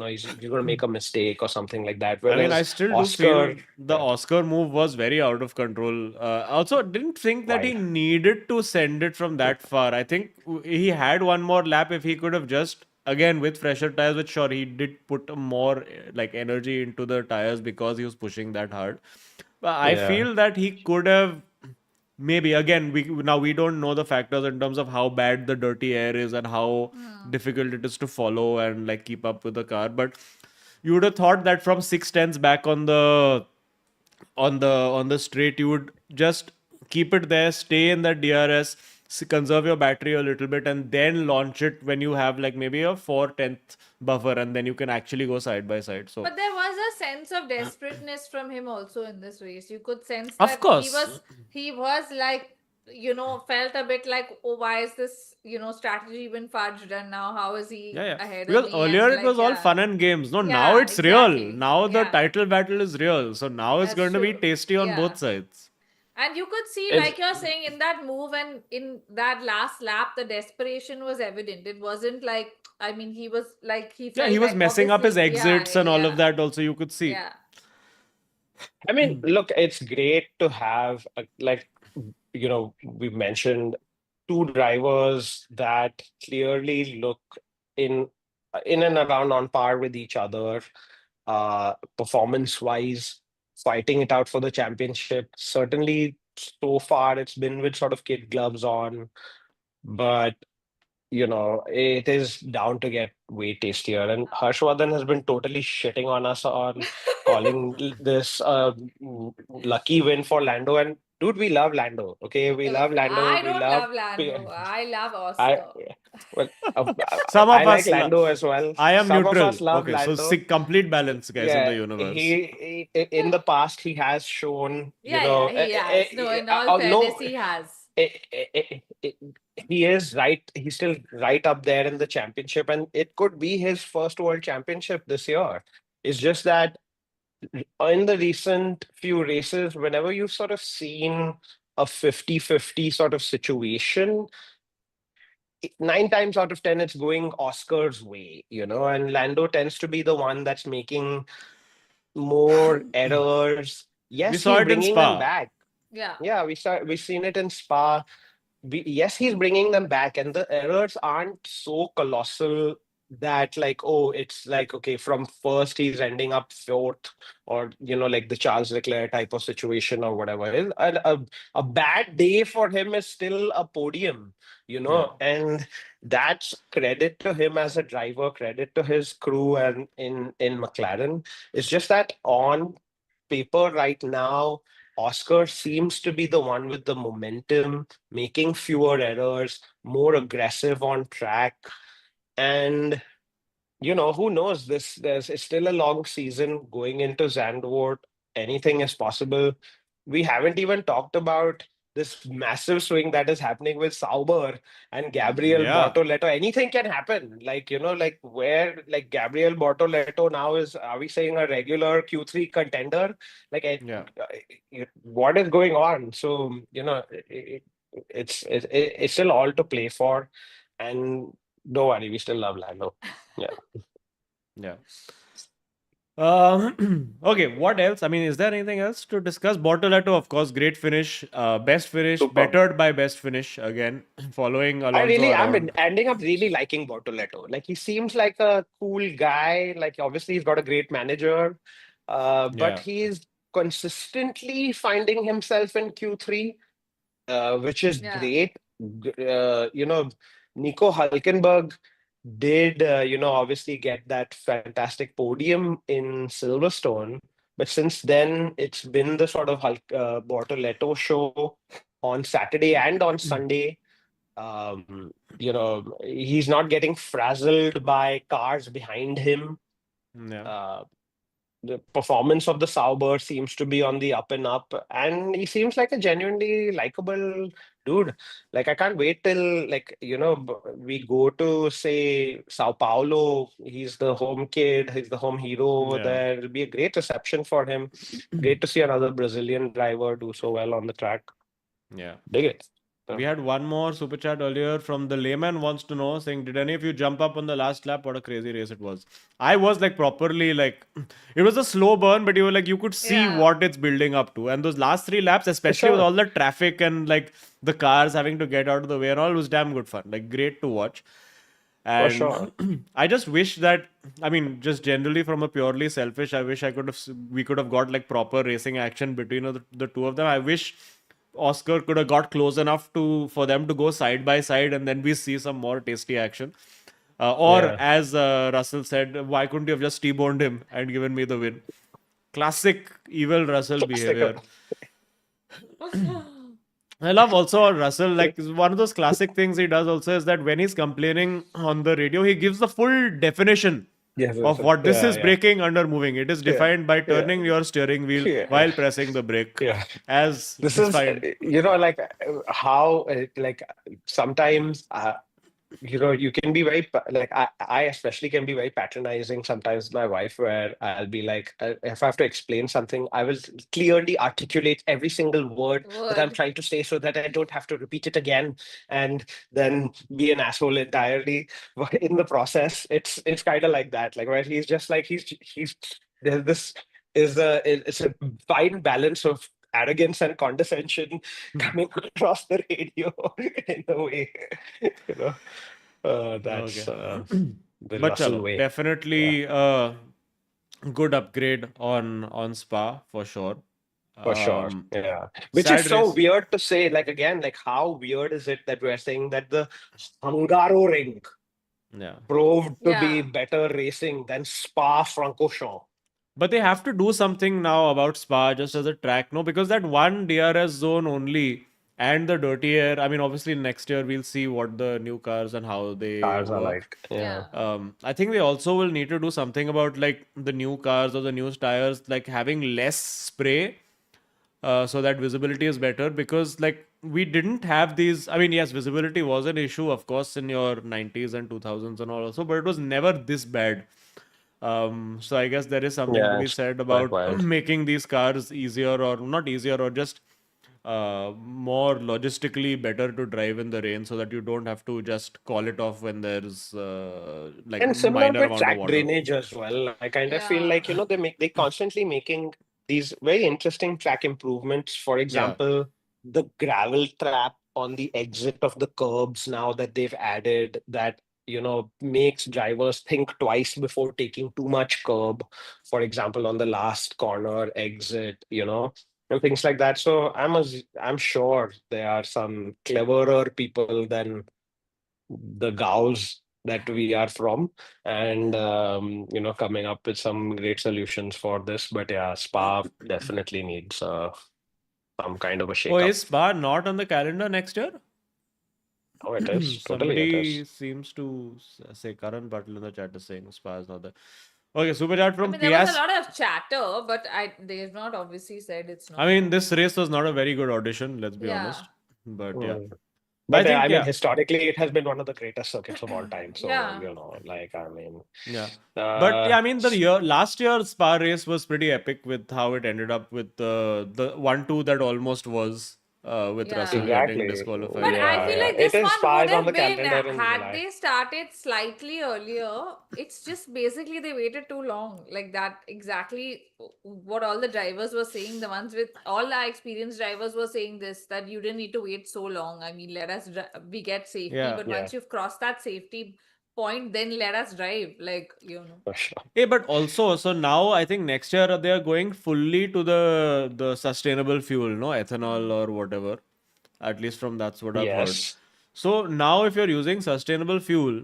gonna make a mistake or something like that. I mean, I Whereas still do Oscar, feel the yeah, Oscar move was very out of control. Also, didn't think that he wild. needed to send it from that far. I think he had one more lap if he could have just, again, with fresher tires, which sure, he did put more like energy into the tires because he was pushing that hard. But I Yeah. feel that he could have maybe, again, we don't know the factors in terms of how bad the dirty air is and how Hmm. difficult it is to follow and like keep up with the car. But you would have thought that from 6 tenths back on the straight, you would just keep it there, stay in that DRS, conserve your battery a little bit and then launch it when you have like maybe a 4/10 buffer, and then you can actually go side by side. So But there was a sense of desperateness from him also in this race. You could sense of that course, he was like, felt a bit like, oh, why is this, strategy been fudged, and now how is he yeah. ahead of Because me? earlier And it like, was all yeah, fun and games. No, now yeah, it's real. exactly. Now the Yeah, title battle is real. So now it's that's going to be true. tasty on Yeah. both sides. And you could see, It's like you're saying, in that move and in that last lap, the desperation was evident. It wasn't like, I mean, he was like, he Yeah, felt he was like, messing up his obviously, yeah, exits and all of yeah, that also, you could see. yeah. I mean, look, it's great to have we mentioned two drivers that clearly look in in and around on par with each other, performance wise, fighting it out for the championship. Certainly, so far it's been with sort of kid gloves on, but it is down to get way tastier. And Harshvardhan has been totally shitting on us on calling this lucky win for Lando. And dude, we love Lando. Okay, we love Lando. I We don't love. love Lando. I love I Oscar. well, Some I of like us, Lando as well. I am Some of neutral. us love Okay, so Lando. complete balance, guys, in the Yeah, universe. in the past he has shown, Yeah, yeah, he has. No, in all fairness, no, he has. he is right. He's still right up there in the championship, and it could be his first world championship this year. It's just that in the recent few races, whenever you've sort of seen a 50-50 sort of situation, 9 times out of 10, it's going Oscar's way, and Lando tends to be the one that's making more errors. We Yes, saw he's it in bringing them Spa. back. Yeah. Yeah, we've seen it in Spa. Yes, he's bringing them back, and the errors aren't so colossal that like, oh, it's like, okay, from first he's ending up fourth, or like the Charles Leclerc type of situation or whatever. A bad day for him is still a podium, Yeah. and that's credit to him as a driver, credit to his crew and in McLaren. It's just that on paper right now, Oscar seems to be the one with the momentum, making fewer errors, more aggressive on track. And, who knows? It's still a long season going into Zandvoort. Anything is possible. We haven't even talked about this massive swing that is happening with Sauber and Gabriel Yeah. Bortoleto. Anything can happen. Like, like where like Gabriel Bortoleto now is, are we saying a regular Q3 contender? Like, Yeah. what is going on? So, it's still all to play for. And don't worry, we still love Lando. Yeah. Yeah. Okay, what else? I mean, is there anything else to discuss? Bortoleto, of course, great finish. Best finish, Superb. bettered by best finish again, following Alonso I'm around. ending up really liking Bortoleto. Like he seems like a cool guy. Like obviously he's got a great manager, but Yeah. he's consistently finding himself in Q3, which is Yeah. great. Nico Hulkenberg did, obviously get that fantastic podium in Silverstone. But since then, it's been the sort of Bortoleto show on Saturday and on Sunday. He's not getting frazzled by cars behind him. Yeah. The performance of the Sauber seems to be on the up and up, and he seems like a genuinely likable dude. Like I can't wait till like we go to say Sao Paulo. He's the home kid. He's the home hero over Yeah. there. It'll be a great reception for him. Great to see another Brazilian driver do so well on the track. Yeah. Dig it. We had one more super chat earlier from the layman wants to know, saying, did any of you jump up on the last lap? What a crazy race it was. I was like properly like, it was a slow burn, but you were like, you could see Yeah. what it's building up to. And those last 3 laps, especially with sure. all the traffic and like the cars having to get out of the way and all, was damn good fun. Like great to watch. For And sure. I just wish that, I mean, just generally from a purely selfish, I wish we could have got like proper racing action between the two of them. I wish Oscar could have got close enough for them to go side by side, and then we see some more tasty action. Or Yeah. as Russell said, why couldn't you have just T-boned him and given me the win? Classic evil Russell Classic. behavior. I love also Russell, like one of those classic things he does also is that when he's complaining on the radio, he gives the full definition Yes, yes, of yes. what this Yeah, is yeah, braking under moving. It is yeah, defined by yeah, turning your steering wheel yeah, while pressing the brake, yeah. as This is, defined. like how, like sometimes, you can be very like I especially can be very patronizing sometimes with my wife, where I'll be like, if I have to explain something, I will clearly articulate every single word that I'm Word. trying to say so that I don't have to repeat it again and then be an asshole entirely. But in the process, it's kind of like that, like where he's just like he's there's this is a it's a fine balance of arrogance and condescension coming across the radio in a way, you know. That's Okay. the But Russell chalo, way. Yeah, definitely good upgrade on Spa for sure. for sure. Um, Yeah. Which is sad so race. weird to say. Like again, like how weird is it that we're saying that the Hungaro ring Yeah. proved to be Yeah. better racing than Spa-Francorchamps? But they have to do something now about Spa just as a track, no? Because that one DRS zone only and the dirty air. I mean, obviously next year we'll see what the new cars and how they Cars are work. like, yeah. Yeah. I think they also will need to do something about like the new cars or the new tires, like having less spray, so that visibility is better. Because like we didn't have these. I mean, yes, visibility was an issue, of course, in your 90s and 2000s and all also, but it was never this bad. So I guess there is something to Yeah, be it's said quite about wild. making these cars easier, or not easier, or just more logistically better to drive in the rain, so that you don't have to just call it off when there's like And similar minor with amount of track water. drainage as well. I kind of feel Yeah. like, they constantly making these very interesting track improvements. For Yeah, example, the gravel trap on the exit of the curbs now that they've added that, makes drivers think twice before taking too much curb. For example, on the last corner exit, and things like that. So I'm sure there are some cleverer people than the gauls that we are from, and coming up with some great solutions for this. But yeah, Spa definitely needs some kind of a oh, shakeup. is Spa not on the calendar next year? Oh, it is, totally it Somebody is. seems to say Karan Patel in the chat is saying Spa is not there. Okay, super chat I from mean, there was a PS. lot of chatter, but they've not obviously said it's I not mean, there. this race was not a very good audition, let's be Yeah. honest. But yeah, Mm. I But think I mean, yeah, historically, it has been one of the greatest circuits of all time. So, Yeah. like, I mean, yeah. But uh, yeah, I mean, the last year's Spa race was pretty epic with how it ended up with the 1-2 that almost was, with Russell Yeah. getting exactly. But disqualified and I Yeah, feel all. yeah. like It this is one Spa would is on have the been, calendar in had July. they started slightly earlier. It's just basically they waited too long. Like that, exactly what all the drivers were saying. The ones with all the experienced drivers were saying this, that you didn't need to wait so long. I mean, let us we get safety, Yeah. but Yeah, once you've crossed that safety point, then let us drive. Like, for sure. Hey, but also, so now I think next year they are going fully to the sustainable fuel, no ethanol Mm. or whatever. At least from that's what I've heard. Yes. So now, if you're using sustainable fuel,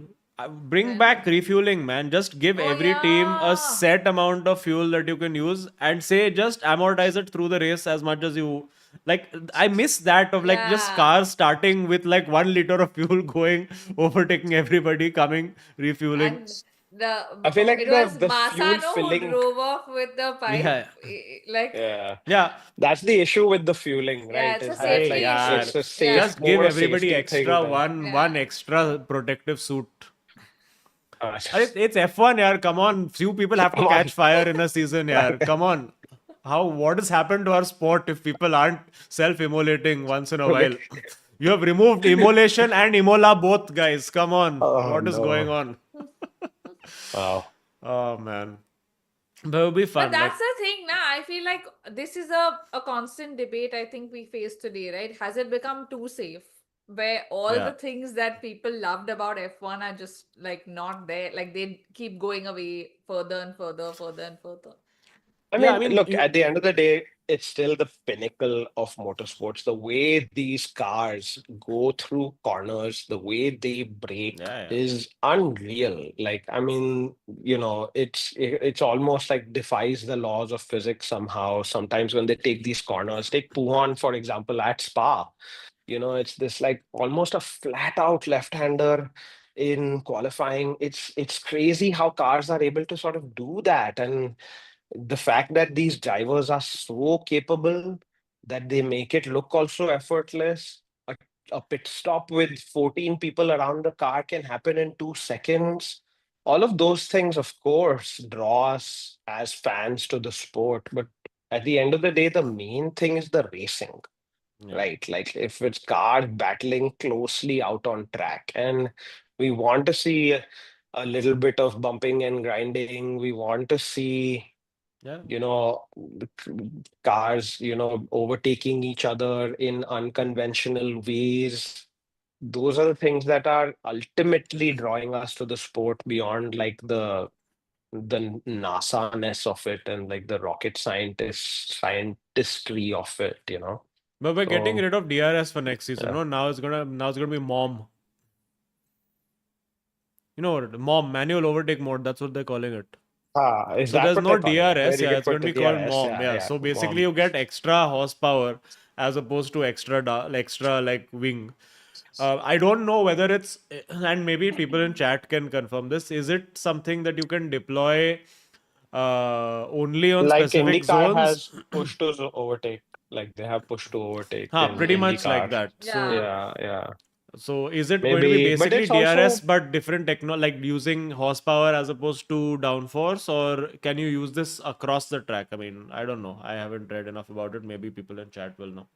bring Then, back refueling, man. Just give oh every team a yeah. set amount of fuel that you can use, and say just amortize it through the race as much as you like. I miss that of like just Yeah. cars starting with like 1 liter of fuel, going overtaking everybody, coming refueling. And the I feel like it the was the fuel Masano who filling. drove off with the pipe. Yeah, Like, Yeah, yeah. that's the issue with the fueling, yeah, right? it's a Is that Hey, like safety issue. yeah. it's a Yeah. Just give more a everybody safety thing extra than one Yeah. extra protective suit. just, It's F1, yaar. Come on. Few people have to come on. catch fire in a season, yaar. Come on. What has happened to our sport if people aren't self-immolating once in a while? You have removed immolation and Imola both, guys. Come on. Oh What is going no! on? Wow. Oh, man. But it'll be But fun. that's Like, the thing now. I feel like this is a constant debate I think we face today, right? Has it become too safe? Where all yeah. the things that people loved about F1 are just like not there. Like they keep going away further and further, further and further. I Yeah, I mean, mean, look, at the end of the day, it's still the pinnacle of motorsports. The way these cars go through corners, the way they brake Yeah, is unreal. Like, I mean, it's almost like defies the laws of physics somehow. Sometimes when they take these corners, take Puhan, for example, at Spa. It's this like almost a flat out left-hander in qualifying. It's crazy how cars are able to sort of do that. And the fact that these drivers are so capable that they make it look also effortless. A pit stop with 14 people around the car can happen in 2 seconds. All of those things, of course, draw us as fans to the sport. But at the end of the day, the main thing is the racing, yeah. right? Like if it's cars battling closely out on track, and we want to see a little bit of bumping and grinding. We want to see Yeah. the cars, overtaking each other in unconventional ways. Those are the things that are ultimately drawing us to the sport beyond like the NASA-ness of it and like the rocket scientistry of it. But we're getting So rid of DRS for next season. yeah. No, now it's gonna be mom. You know what? Mom, manual overtake mode. That's what they're calling it. Is So that there's what no they're calling it? DRS. Where you Yeah, can it's going put to the be called DRS? mom. Yeah, Yeah. yeah, So basically, mom. you get extra horsepower as opposed to extra like wing. I don't know whether it's, and maybe people in chat can confirm this. Is it something that you can deploy only on Like specific IndyCar zones? has push to overtake, like they have push to overtake in Pretty much like IndyCar. that. Yeah. So is it going to be Maybe, but basically it's DRS also but different like using horsepower as opposed to downforce, or can you use this across the track? I mean, I don't know. I haven't read enough about it. Maybe people in chat will know.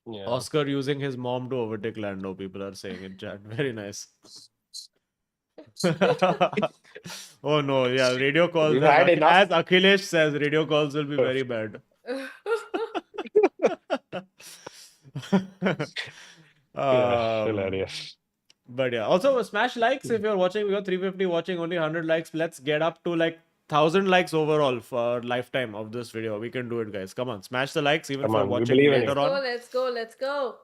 yeah. Oscar using his mom to overtake Lando, people are saying in chat. Very nice. Oh no, yeah, radio calls We've had enough. as Akhilesh says, radio calls will be very bad. Yeah, um hilarious. But yeah, also smash likes if you're watching. We got 350 watching, only 100 likes. Let's get up to like 1,000 likes overall for lifetime of this video. We can do it, guys. Come on, smash the likes even if Come you're on, we watching believe in you. later on. Let's go, let's go.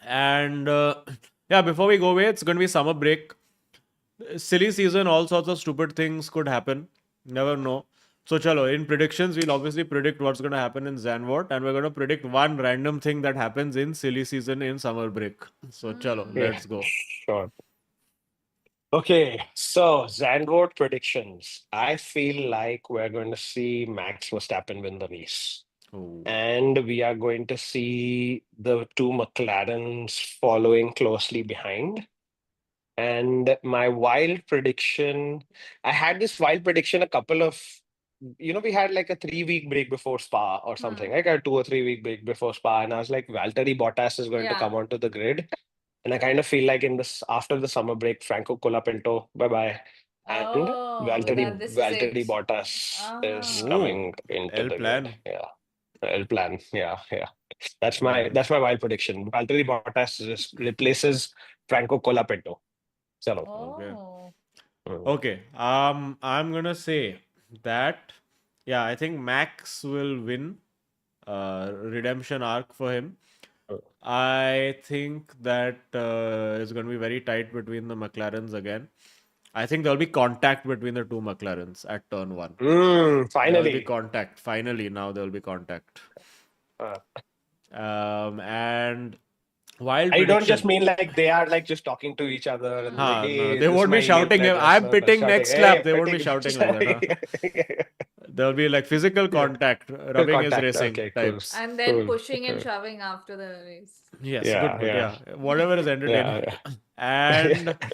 And yeah, before we go away, it's going to be summer break. Silly season, all sorts of stupid things could happen. Never know. So, chalo, in predictions, we'll obviously predict what's going to happen in Zanvort, and we're going to predict one random thing that happens in silly season in summer break. So, chalo, Yeah, let's go. sure. Okay, so Zandvoort predictions. I feel like we're going to see Max Verstappen win the race. Oh. And we are going to see the two McLarens following closely behind. And my wild prediction, I had this wild prediction a couple of, we had like a 3 week break before Spa or something, like a 2 or 3 week break before Spa. And I was like, Valtteri Bottas is going to come onto the grid. And I kind of feel like in this after the summer break, Franco Colapinto, bye bye. And Oh, that Valtteri this is Valtteri it. Bottas is Ah. Oh, coming into El the grid. Plan. Yeah. El plan. Yeah, yeah. That's my Okay. that's my wild prediction. Valtteri Bottas just replaces Franco Colapinto. So Okay. Oh. Okay. I'm gonna say that. Yeah, I think Max will win. Redemption arc for him. I think that it's going to be very tight between the McLarens again. I think there'll be contact between the two McLarens at turn one. There will be Finally. contact. Finally, now there will be contact. Uh, And wild I don't just prediction. mean like they are like just talking to each other and like, No, hey, they this is won't my be Indian shouting. flag I'm wrestler, pitting shouting, next lap. hey, They won't be pitting. shouting like that. Huh? There'll be like physical Yeah. contact, rubbing his Contact. racing Okay, cool. types. And then Cool. pushing and cool. shoving after the race. Yes, Yeah, good. yeah. Yeah, whatever is entertaining. Yeah, And yeah.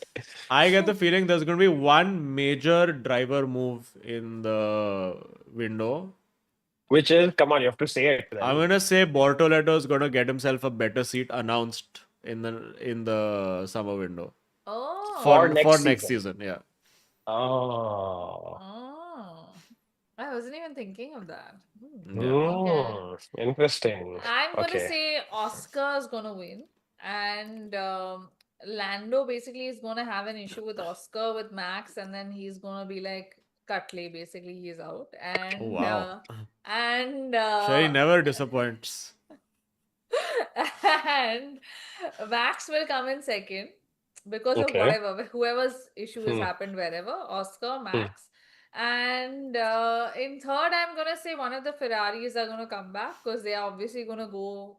I get the feeling there's going to be one major driver move in the window. Which is, come on, you have to say it I'm then. going to say Bortoletto is going to get himself a better seat announced in the summer window Oh. For for next next season. season. Yeah. Oh. Oh. I wasn't even thinking of that. Yeah. Okay. Interesting. I'm gonna Okay. say Oscar's gonna win, and Lando basically is gonna have an issue with Oscar with Max, and then he's gonna be like Cutley basically he's out, Oh, and wow. and Sherry never disappoints. and Max will come in second because of Okay. whoever's issue has Hmm. happened wherever, Oscar, Hmm. Max. And in third, I'm gonna say one of the Ferraris are gonna come back because they are obviously gonna go,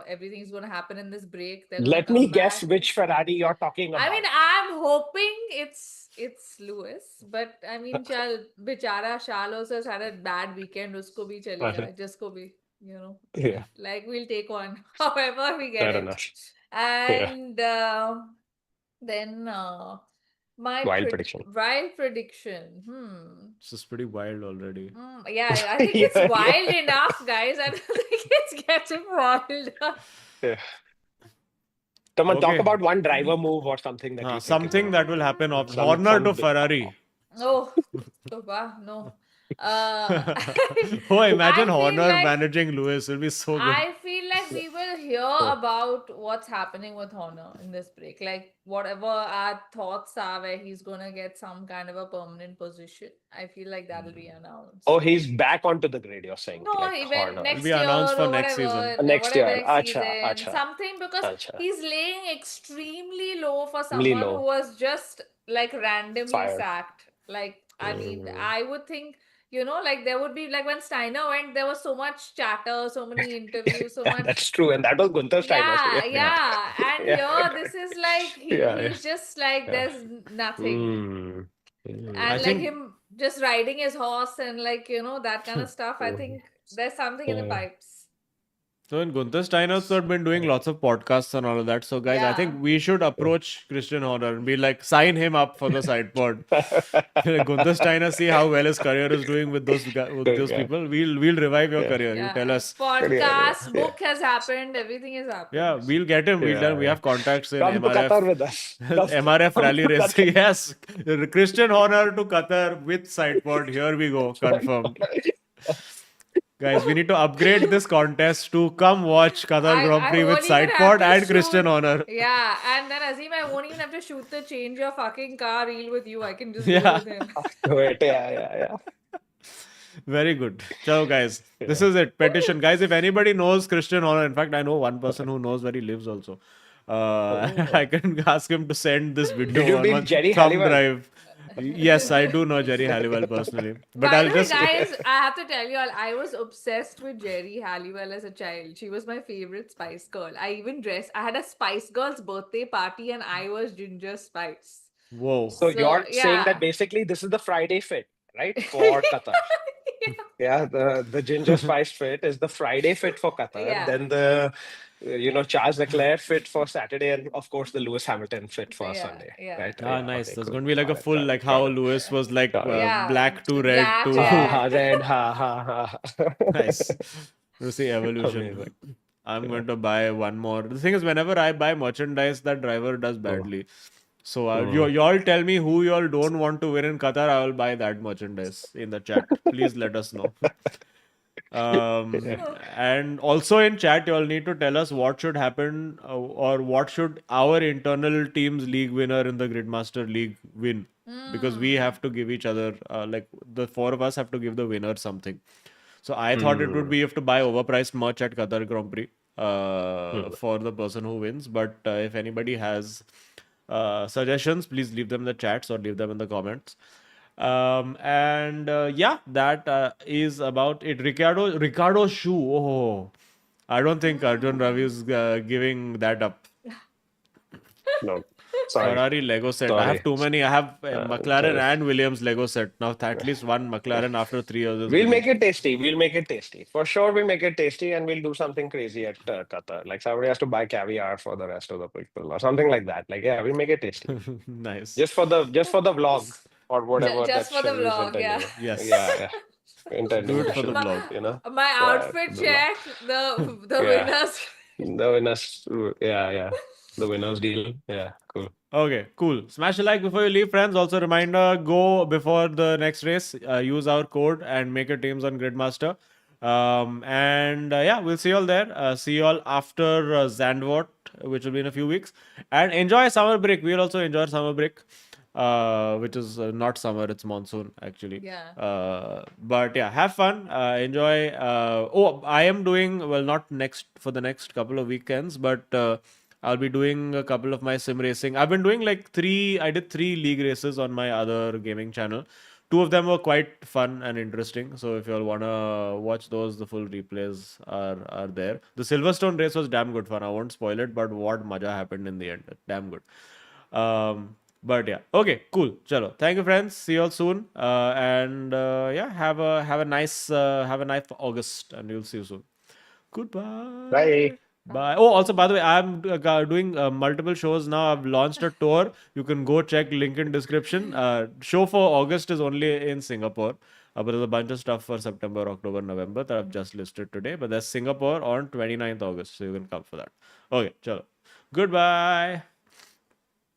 everything's gonna happen in this break. They're gonna Let me come guess back. which Ferrari you're talking I mean, about. I'm hoping it's Lewis, but I mean, chal, bichara Shal also has had a bad weekend. Usko bhi chalega, jisko bhi, Yeah, like we'll take on however we get fair it. enough. Yeah, And then my wild prediction. wild prediction. This is pretty wild already. Yeah, I think it's Yeah, wild yeah. enough, guys. I don't think it's getting wilder. Yeah. Come on, talk Okay. about one driver move or something that you think is Something going that to will happen. some Horner to big. Ferrari. Oh, Toba, no. Uh, Oh, imagine I feel Horner like managing Lewis. It'll be so good. I feel like we will hear about what's happening with Horner in this break. Like whatever our thoughts are, where he's gonna get some kind of a permanent position. I feel like that'll be announced. Oh, he's back onto the grid, you're saying, No, like even Horner. It'll next be year announced for or next whatever, season. Next whatever year. next Acha, season, acha, something because acha. he's laying extremely low for Really someone who low. was just like randomly Fired. sacked. Like, I mean, Mm. I would think, like there would be like when Steiner went, there was so much chatter, so many interviews, so much. That's true. And that was Gunther Steiner. So Yeah, yeah. yeah. And Yeah. here, this is like Yeah, he's just like yeah. there's nothing. Mm. Mm. And I like think- him just riding his horse and like, that kind of stuff. I think there's something in the Yeah. pipes. So in Gunther Steiner's not been doing lots of podcasts and all of that. So guys, I think Yeah. we should approach Christian Horner and be like, sign him up for the Sidepod. Gunther Steiner, see how well his career is doing with those Yeah. people. We'll revive your Yeah. career. You tell us. Podcast, Yeah. book has happened, everything has happened. Yeah, we'll get him. We have contacts in Come to Qatar MRF. with us. MRF Come rally to race. Qatar. Yes. Christian Horner to Qatar with Sidepod. Here we go. Confirmed. Guys, we need to upgrade this contest to come watch Qatar Grand Prix with won't even have Sidepod to and shoot- Christian Horner. Yeah, and then Azeem, I won't even have to shoot the change your fucking car reel with you. I can just Yeah. go with him. Wait, yeah. Very good. Ciao, guys. This is it. Petition. Guys, if anybody knows Christian Horner, in fact, I know one person who knows where he lives also. I can ask him to send this video Did you on meet one Jerry thumb Halliwell? drive. Yes, I do know Jerry Halliwell personally. But By I'll the way, just... guys, I have to tell you all, I was obsessed with Jerry Halliwell as a child. She was my favorite Spice Girl. I even dressed, I had a Spice Girls birthday party and I was Ginger Spice. Whoa. So you're saying yeah. that basically this is the Friday fit, right? For Qatar. Yeah, the ginger spice fit is the Friday fit for Qatar. Yeah. Then the Charles Leclerc fit for Saturday, and of course the Lewis Hamilton fit for Yeah, Sunday. yeah. Right? Ah, Yeah, nice. okay, There's cool. going to be like a Got it, full, got it, like got how it. Lewis was like Got it. Yeah. black to red Black, to... yeah. Red, ha. Nice. To see evolution. Amazing. I'm going to buy one more. The thing is, whenever I buy merchandise, that driver does badly. So you all tell me who you all don't want to win in Qatar. I will buy that merchandise in the chat. Please let us know. And also in chat, you all need to tell us what should happen or what should our internal team's league winner in the Gridmaster League win. Because we have to give each other, like the four of us have to give the winner something. So I thought it would be you have to buy overpriced merch at Qatar Grand Prix for the person who wins. But if anybody has suggestions, please leave them in the chats or leave them in the comments. Yeah, that is about it. Ricardo's shoe. Oh, I don't think Arjun Ravi is giving that up. No, sorry. Ferrari Lego set. I have Sorry. too many. I have McLaren sorry. and Williams Lego set. Now at least one McLaren after 3 years. is We'll winning. make it tasty. We'll make it tasty. For sure, we'll make it tasty and we'll do something crazy at Qatar. Like somebody has to buy caviar for the rest of the people or something like that. Like, yeah, we'll make it tasty. Nice. Just for the vlog or whatever. Just that for the Sherry is vlog, intending. yeah. Yes. Yeah. Intending Do it to for the show, vlog. you know. My Yeah, outfit the check, the Yeah. winners. The winners, yeah. The winners deal. Yeah, cool. Okay, cool. Smash a like before you leave, friends. Also, reminder, go before the next race. Use our code and make your teams on Gridmaster. Yeah, we'll see you all there. See you all after Zandvoort, which will be in a few weeks. And enjoy summer break. We'll also enjoy summer break. which is not summer, it's monsoon actually. Yeah. But yeah, have fun, enjoy. Oh, I am doing well, not next for the next couple of weekends, but I'll be doing a couple of my sim racing. I've been doing like three. I did 3 league races on my other gaming channel. 2 of them were quite fun and interesting. So if you all wanna watch those, the full replays are there. The Silverstone race was damn good fun. I won't spoil it, but what maja happened in the end. Damn good. But yeah, okay, cool. Chalo. Thank you, friends. See you all soon. And yeah, have a nice August, and we'll see you soon. Goodbye. Bye. Bye. Oh, also, by the way, I'm doing multiple shows now. I've launched a tour. You can go check link in description. Show for August is only in Singapore. But there's a bunch of stuff for September, October, November that I've just listed today. But there's Singapore on 29th August. So you can come for that. Okay, chalo. Goodbye.